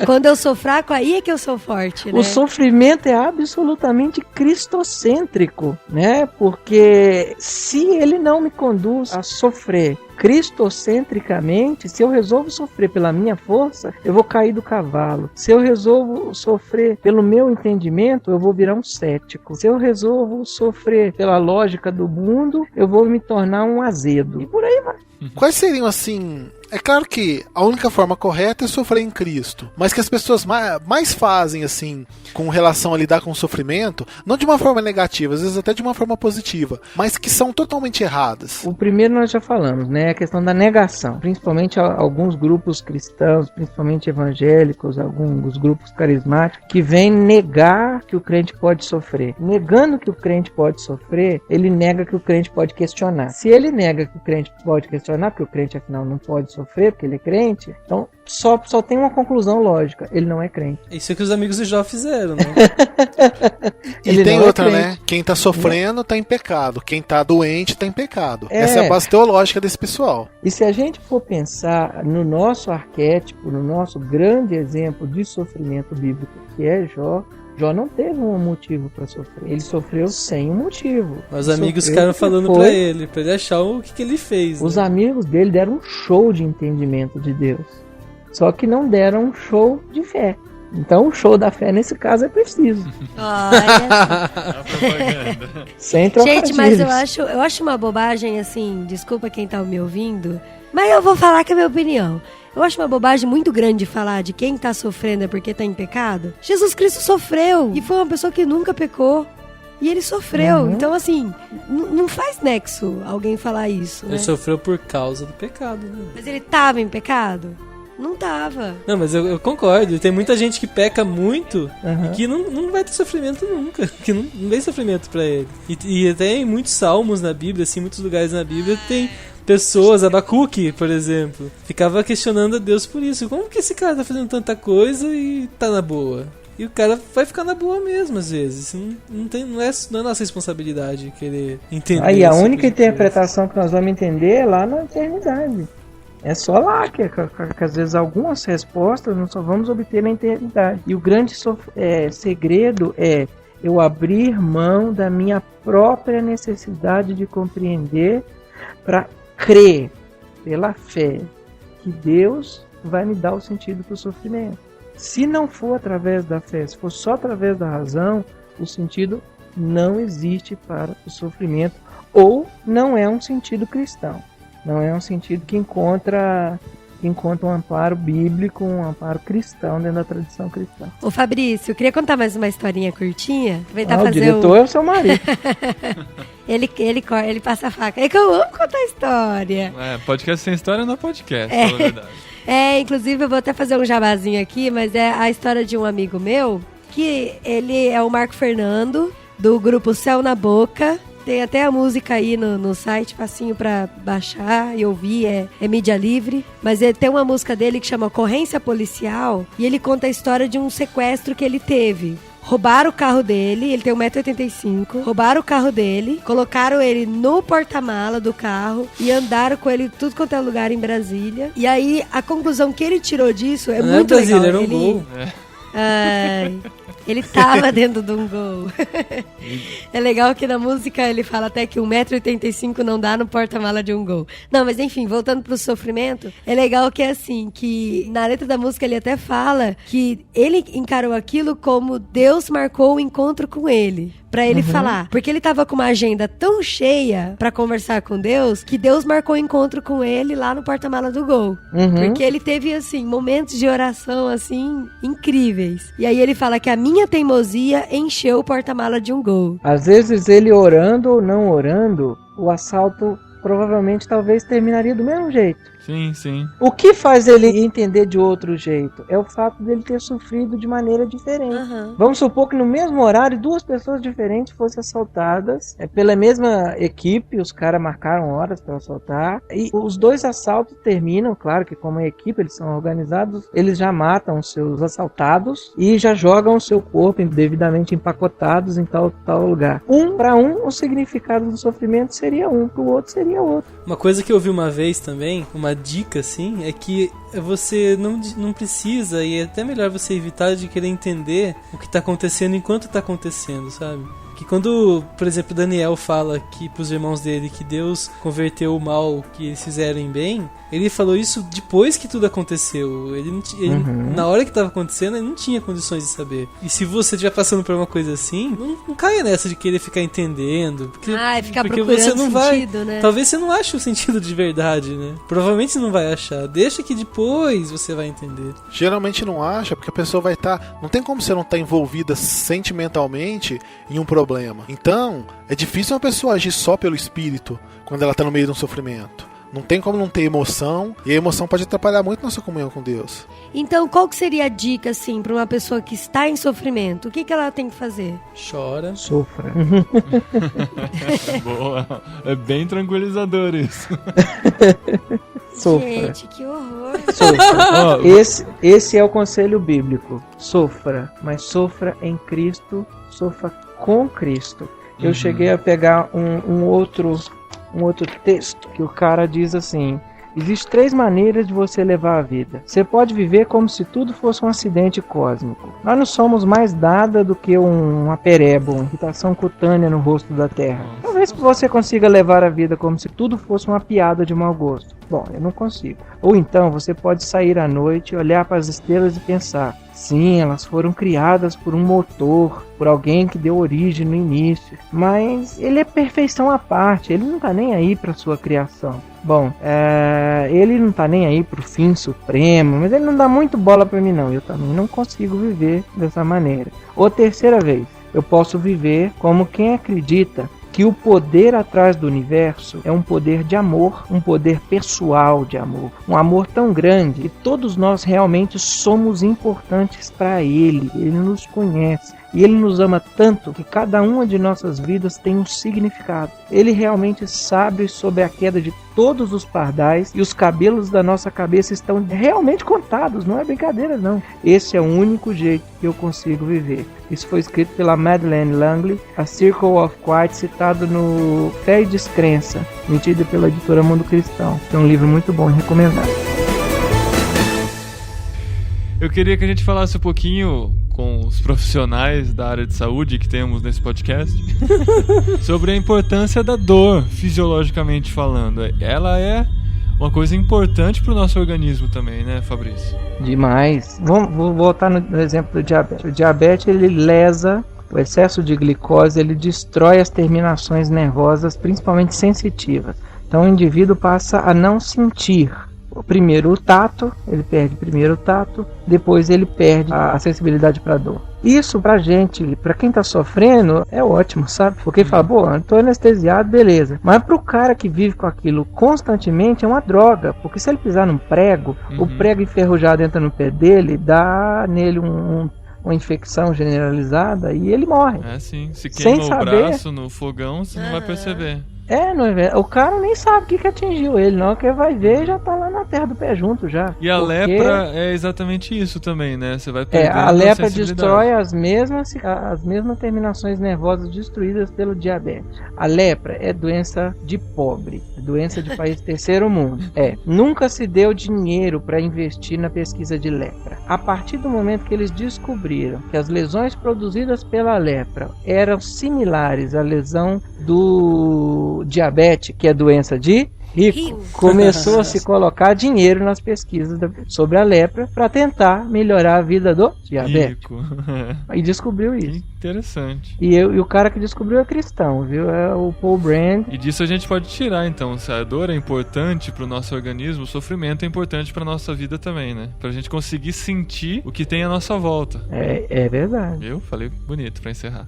quando eu sou fraco, aí é que eu sou forte, né? O sofrimento é absolutamente cristocêntrico, né? Porque se ele não me conduz a sofrer cristocentricamente, se eu resolvo sofrer pela minha força, eu vou cair do cavalo. Se eu resolvo sofrer pelo meu entendimento, eu vou virar um cético. Se eu resolvo sofrer pela lógica do mundo, eu vou me tornar um azedo. E por aí vai. Quais seriam, assim... É claro que a única forma correta é sofrer em Cristo, mas que as pessoas mais fazem, assim, com relação a lidar com o sofrimento, não de uma forma negativa, às vezes até de uma forma positiva, mas que são totalmente erradas. O primeiro nós já falamos, né? A questão da negação. Principalmente alguns grupos cristãos, principalmente evangélicos, alguns grupos carismáticos, que vêm negar que o crente pode sofrer. Negando que o crente pode sofrer, ele nega que o crente pode questionar. Se ele nega que o crente pode questionar, porque o crente afinal não pode sofrer, porque ele é crente, então só tem uma conclusão lógica: ele não é crente. Isso é que os amigos de Jó fizeram, né? E tem outra, né? Quem tá sofrendo tá em pecado, quem tá doente tá em pecado. Essa é a base teológica desse pessoal. E se a gente for pensar no nosso arquétipo, no nosso grande exemplo de sofrimento bíblico, que é Jó não teve um motivo para sofrer. Ele sofreu sem um motivo. Os amigos ficaram falando pra ele achar o que ele fez. Os né? amigos dele deram um show de entendimento de Deus. Só que não deram um show de fé. Então o show da fé nesse caso é preciso. Olha. Sem trocadilhos. Gente, mas eu acho uma bobagem, assim, desculpa quem tá me ouvindo, mas eu vou falar que é a minha opinião. Eu acho uma bobagem muito grande falar de quem tá sofrendo é porque tá em pecado. Jesus Cristo sofreu e foi uma pessoa que nunca pecou. E ele sofreu. Então, assim, não faz nexo alguém falar isso, né? Ele sofreu por causa do pecado, né? Mas ele tava em pecado? Não tava. Não, mas eu concordo. Tem muita gente que peca muito e que não vai ter sofrimento nunca. Que não vem sofrimento pra ele. E até em muitos salmos na Bíblia, assim, muitos lugares na Bíblia tem pessoas, Abacuque, por exemplo, ficava questionando a Deus por isso. Como que esse cara tá fazendo tanta coisa e tá na boa? E o cara vai ficar na boa mesmo, às vezes. Não é nossa responsabilidade querer entender. Aí a única interpretação que nós vamos entender é lá na eternidade. É só lá que às vezes algumas respostas nós só vamos obter na eternidade. E o grande segredo é eu abrir mão da minha própria necessidade de compreender para crer pela fé que Deus vai me dar o sentido para o sofrimento. Se não for através da fé, se for só através da razão, o sentido não existe para o sofrimento, ou não é um sentido cristão. Não é um sentido que encontra um amparo bíblico, um amparo cristão dentro da tradição cristã. Ô Fabrício, eu queria contar mais uma historinha curtinha. O diretor é o seu marido. ele passa a faca. É que eu amo contar história. Podcast sem história não é podcast, na verdade. Inclusive eu vou até fazer um jabazinho aqui, mas é a história de um amigo meu, que ele é o Marco Fernando, do grupo Céu na Boca. Tem até a música aí no site, facinho pra baixar e ouvir, é mídia livre. Mas tem uma música dele que chama Ocorrência Policial, e ele conta a história de um sequestro que ele teve. Roubaram o carro dele, ele tem 1,85 m, roubaram o carro dele, colocaram ele no porta-mala do carro e andaram com ele tudo quanto é lugar em Brasília. E aí, a conclusão que ele tirou disso é muito legal. Era um gol. Ele tava dentro de um gol. É legal que na música ele fala até que 1,85 m não dá no porta-mala de um gol. Não, mas enfim, voltando pro sofrimento, é legal que é assim, que na letra da música ele até fala que ele encarou aquilo como Deus marcou o encontro com ele. Pra ele falar. Porque ele tava com uma agenda tão cheia pra conversar com Deus, que Deus marcou o encontro com ele lá no porta-mala do gol. Porque ele teve, assim, momentos de oração, assim, incríveis. E aí ele fala que a minha teimosia encheu o porta-mala de um gol. Às vezes ele orando ou não orando, o assalto provavelmente talvez terminaria do mesmo jeito. Sim, sim. O que faz ele entender de outro jeito? É o fato dele ter sofrido de maneira diferente. Aham. Vamos supor que no mesmo horário 2 pessoas diferentes fossem assaltadas pela mesma equipe, os caras marcaram horas para assaltar, e os 2 assaltos terminam, claro que como equipe eles são organizados, eles já matam os seus assaltados e já jogam o seu corpo devidamente empacotados em tal lugar. Para um, o significado do sofrimento seria um, para o outro seria outro. Uma coisa que eu vi uma vez também, uma dica assim, é que você não precisa, e é até melhor você evitar de querer entender o que tá acontecendo enquanto tá acontecendo, sabe? Que quando, por exemplo, Daniel fala que pros irmãos dele que Deus converteu o mal que eles fizeram em bem, ele falou isso depois que tudo aconteceu. Ele na hora que tava acontecendo, ele não tinha condições de saber. E se você estiver passando por uma coisa assim, não caia nessa de querer ficar entendendo. Porque Ficar porque procurando você não vai, sentido, né? talvez você não ache o sentido de verdade, né? Provavelmente você não vai achar. Deixa que depois você vai entender. Geralmente não acha, porque a pessoa vai estar... Não tem como você não estar envolvida sentimentalmente em um problema. Então, é difícil uma pessoa agir só pelo espírito quando ela está no meio de um sofrimento. Não tem como não ter emoção, e a emoção pode atrapalhar muito nossa comunhão com Deus. Então, qual que seria a dica, assim, para uma pessoa que está em sofrimento? O que ela tem que fazer? Chora. Sofra. Boa. É bem tranquilizador isso. Sofra. Gente, que horror. Sofra. Esse é o conselho bíblico. Sofra, mas sofra em Cristo, sofra com Cristo. Eu cheguei a pegar um outro texto que o cara diz assim: existem 3 maneiras de você levar a vida. Você pode viver como se tudo fosse um acidente cósmico. Nós não somos mais nada do que uma pereba, uma irritação cutânea no rosto da Terra. Talvez você consiga levar a vida como se tudo fosse uma piada de mau gosto. Bom, eu não consigo. Ou então você pode sair à noite, olhar para as estrelas e pensar: sim, elas foram criadas por um motor, por alguém que deu origem no início. Mas ele é perfeição à parte, ele não está nem aí para sua criação. Bom, ele não tá nem aí pro fim supremo, mas ele não dá muito bola pra mim não. Eu também não consigo viver dessa maneira. Ou terceira vez, eu posso viver como quem acredita que o poder atrás do universo é um poder de amor, um poder pessoal de amor. Um amor tão grande que todos nós realmente somos importantes para Ele. Ele nos conhece. E Ele nos ama tanto que cada uma de nossas vidas tem um significado. Ele realmente sabe sobre a queda de todos os pardais e os cabelos da nossa cabeça estão realmente contados, não é brincadeira não. Esse é o único jeito que eu consigo viver. Isso foi escrito pela Madeleine Langley, A Circle of Quiet, citado no Fé e Descrença, emitido pela editora Mundo Cristão. É um livro muito bom e recomendado. Eu queria que a gente falasse um pouquinho com os profissionais da área de saúde que temos nesse podcast sobre a importância da dor, fisiologicamente falando. Ela é uma coisa importante para o nosso organismo também, né, Fabrício? Demais. Vou voltar no exemplo do diabetes. O diabetes, ele lesa o excesso de glicose, ele destrói as terminações nervosas, principalmente sensitivas. Então o indivíduo passa a não sentir. Primeiro o tato, ele perde primeiro o tato, depois ele perde a sensibilidade para dor. Isso pra gente, pra quem tá sofrendo, é ótimo, sabe? Porque ele fala, pô, tô anestesiado, beleza. Mas pro cara que vive com aquilo constantemente é uma droga, porque se ele pisar num prego, o prego enferrujado entra no pé dele, dá nele uma infecção generalizada e ele morre. É sim, se queima sem o saber. braço no fogão, você não vai perceber. O cara nem sabe o que atingiu ele, não, que vai ver já tá lá na terra do pé junto já. E a lepra é exatamente isso também, né? Você vai perder a lepra destrói as mesmas terminações nervosas destruídas pelo diabetes. A lepra é doença de pobre, doença de país terceiro mundo. Nunca se deu dinheiro para investir na pesquisa de lepra. A partir do momento que eles descobriram que as lesões produzidas pela lepra eram similares à lesão do diabetes, que é doença de rico, começou a se colocar dinheiro nas pesquisas sobre a lepra para tentar melhorar a vida do diabético. E descobriu isso. Que interessante. E o cara que descobriu é cristão, viu? É o Paul Brand. E disso a gente pode tirar, então, se a dor é importante pro nosso organismo, o sofrimento é importante pra nossa vida também, né? Pra gente conseguir sentir o que tem à nossa volta. É verdade. Eu falei bonito pra encerrar.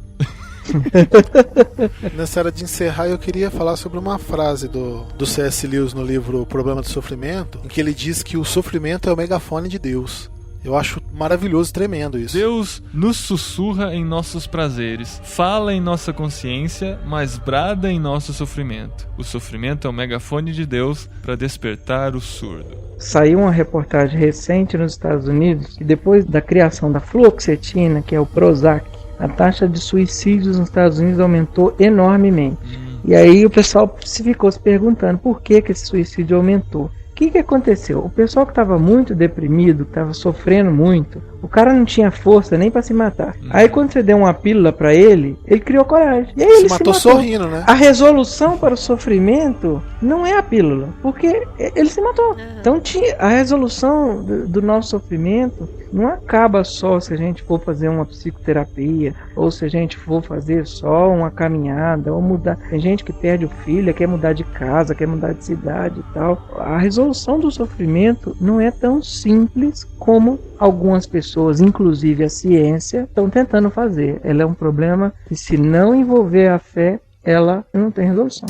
Nessa hora de encerrar, eu queria falar sobre uma frase do C.S. Lewis no livro O Problema do Sofrimento, em que ele diz que o sofrimento é o megafone de Deus. Eu acho maravilhoso, tremendo isso. Deus nos sussurra em nossos prazeres, fala em nossa consciência, mas brada em nosso sofrimento. O sofrimento é o megafone de Deus para despertar o surdo. Saiu uma reportagem recente nos Estados Unidos que depois da criação da fluoxetina, que é o Prozac, a taxa de suicídios nos Estados Unidos aumentou enormemente. E aí o pessoal ficou se perguntando por que esse suicídio aumentou. O que aconteceu? O pessoal que estava muito deprimido, que estava sofrendo muito, o cara não tinha força nem para se matar. Aí quando você deu uma pílula para ele criou coragem. E aí ele se matou sorrindo, né? A resolução para o sofrimento não é a pílula, porque ele se matou. Então a resolução do nosso sofrimento não acaba só se a gente for fazer uma psicoterapia, ou se a gente for fazer só uma caminhada, ou mudar. Tem gente que perde o filho, quer mudar de casa, quer mudar de cidade e tal. A resolução do sofrimento não é tão simples como algumas pessoas, inclusive a ciência, estão tentando fazer. Ela é um problema que, se não envolver a fé, ela não tem resolução.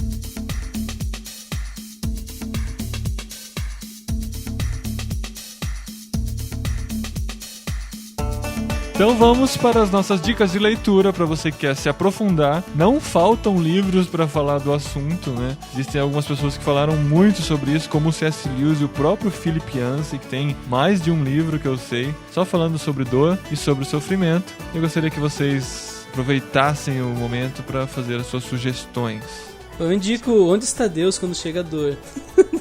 Então vamos para as nossas dicas de leitura para você que quer se aprofundar. Não faltam livros para falar do assunto, né? Existem algumas pessoas que falaram muito sobre isso, como o C.S. Lewis e o próprio Philip Yancey, que tem mais de um livro que eu sei, só falando sobre dor e sobre sofrimento. Eu gostaria que vocês aproveitassem o momento para fazer as suas sugestões. Eu indico Onde Está Deus Quando Chega a Dor,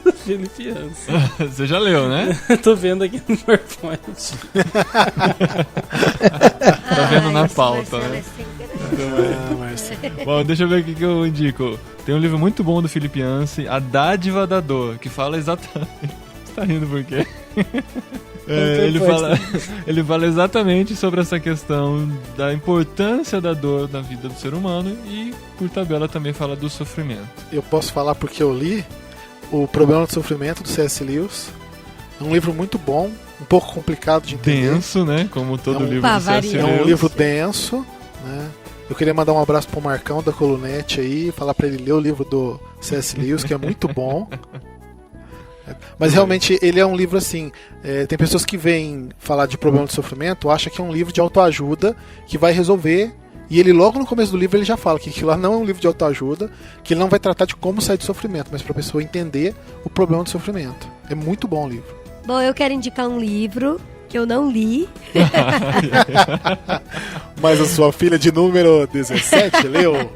do Philip Yancey. Você já leu, né? Tô vendo aqui no PowerPoint. Tá vendo na pauta, né? Marcelo. Bom, deixa eu ver o que eu indico. Tem um livro muito bom do Philip Yancey, A Dádiva da Dor, que fala exatamente... Você tá rindo por quê? Ele fala exatamente sobre essa questão da importância da dor na vida do ser humano e, por tabela, também fala do sofrimento. Eu posso falar porque eu li O Problema do Sofrimento, do C.S. Lewis. É um livro muito bom, um pouco complicado de entender. Denso, né? Como todo livro do C.S. Lewis. É um livro denso, né? Eu queria mandar um abraço pro Marcão da Colunete aí, falar pra ele ler o livro do C.S. Lewis, que é muito bom. Mas realmente ele é um livro assim, tem pessoas que vêm falar de problema de sofrimento, acham que é um livro de autoajuda que vai resolver, e ele logo no começo do livro ele já fala que aquilo lá não é um livro de autoajuda, que ele não vai tratar de como sair do sofrimento, mas para a pessoa entender o problema do sofrimento. É muito bom o livro. Bom, eu quero indicar um livro que eu não li. Mas a sua filha de número 17 leu?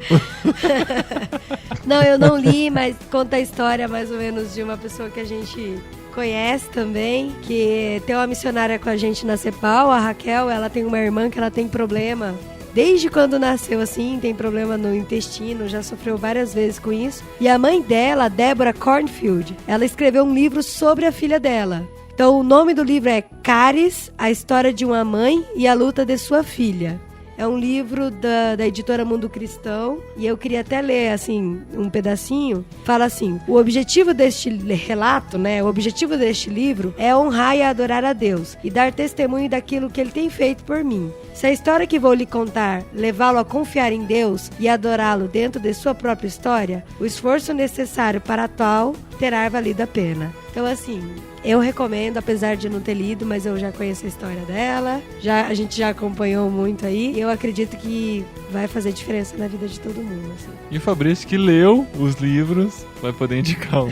Não, eu não li, mas conta a história mais ou menos de uma pessoa que a gente conhece também, que tem uma missionária com a gente na CEPAL, a Raquel. Ela tem uma irmã que ela tem problema desde quando nasceu, assim, tem problema no intestino, já sofreu várias vezes com isso. E a mãe dela, a Deborah Cornfield, ela escreveu um livro sobre a filha dela. Então o nome do livro é Caris, a história de uma mãe e a luta de sua filha. É um livro da editora Mundo Cristão, e eu queria até ler, assim, um pedacinho. Fala assim: o objetivo deste relato, né, o objetivo deste livro é honrar e adorar a Deus e dar testemunho daquilo que Ele tem feito por mim. Se a história que vou lhe contar levá-lo a confiar em Deus e adorá-lo dentro de sua própria história, o esforço necessário para a tal terá valido a pena. Então, assim, eu recomendo, apesar de não ter lido, mas eu já conheço a história dela, a gente já acompanhou muito aí, e eu acredito que vai fazer diferença na vida de todo mundo, assim. E o Fabrício, que leu os livros, vai poder indicar um.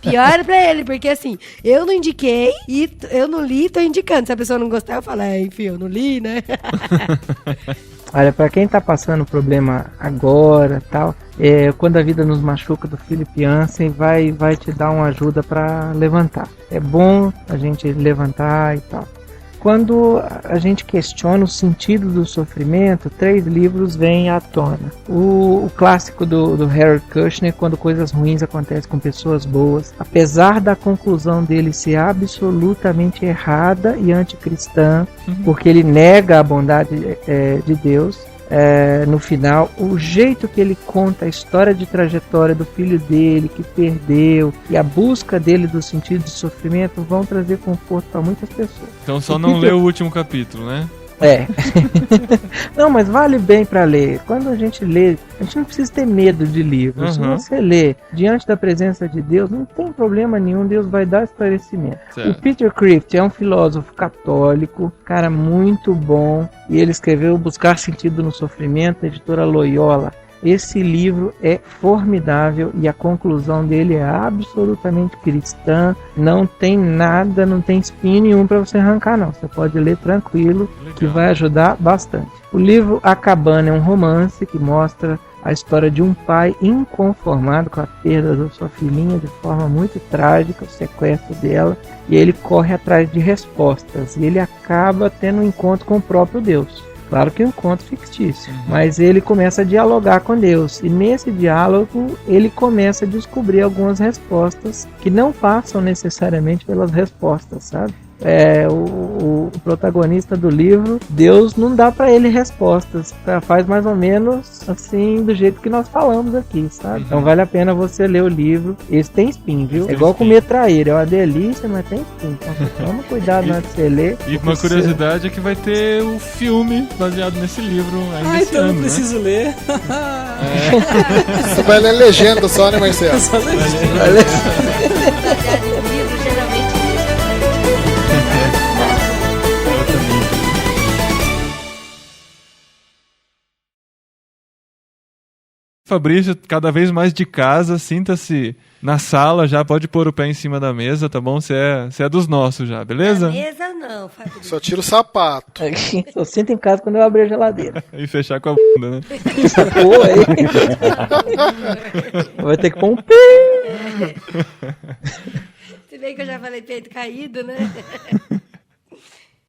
Pior pra ele, porque assim, eu não indiquei e eu não li, tô indicando. Se a pessoa não gostar, eu falo, enfim, eu não li, né? Olha, pra quem tá passando problema agora, tal, quando a vida nos machuca, do Philip Yancey vai te dar uma ajuda pra levantar. É bom a gente levantar e tal. Quando a gente questiona o sentido do sofrimento, 3 livros vêm à tona. O clássico do Harold Kushner, Quando Coisas Ruins Acontecem com Pessoas Boas. Apesar da conclusão dele ser absolutamente errada e anticristã, porque ele nega a bondade de Deus, no final, o jeito que ele conta a história de trajetória do filho dele que perdeu e a busca dele do sentido de sofrimento vão trazer conforto para muitas pessoas. Então só não leu o último capítulo, né? Não, mas vale bem pra ler. Quando a gente lê, a gente não precisa ter medo de livros. Se você lê diante da presença de Deus, não tem problema nenhum, Deus vai dar esclarecimento. Certo. O Peter Kreeft é um filósofo católico, cara muito bom, e ele escreveu Buscar Sentido no Sofrimento, editora Loyola. Esse livro é formidável e a conclusão dele é absolutamente cristã. Não tem nada, não tem espinho nenhum para você arrancar, não. Você pode ler tranquilo, que vai ajudar bastante. O livro A Cabana é um romance que mostra a história de um pai inconformado com a perda da sua filhinha de forma muito trágica, o sequestro dela, e ele corre atrás de respostas e ele acaba tendo um encontro com o próprio Deus. Claro que é um encontro fictício, mas ele começa a dialogar com Deus e nesse diálogo ele começa a descobrir algumas respostas que não passam necessariamente pelas respostas, sabe? O protagonista do livro, Deus não dá pra ele respostas, faz mais ou menos assim do jeito que nós falamos aqui, sabe? Então vale a pena você ler o livro. Esse tem espinho, viu? É igual comer traíra, é uma delícia, mas tem espinho. Então toma cuidado na hora de você ler. E uma curiosidade é que vai ter o filme baseado nesse livro ainda esse então ano, eu preciso ler. Você vai ler legenda só, né, Marcelo? Só ler. Baseado em livro, geralmente. Fabrício, cada vez mais de casa, sinta-se na sala, já pode pôr o pé em cima da mesa, tá bom? Você é dos nossos já, beleza? Na mesa não, Fabrício. Só tira o sapato. Eu sinto em casa quando eu abrir a geladeira. E fechar com a bunda, né? Pô, aí. Vai ter que pôr um pi. Se bem que eu já falei peito caído, né?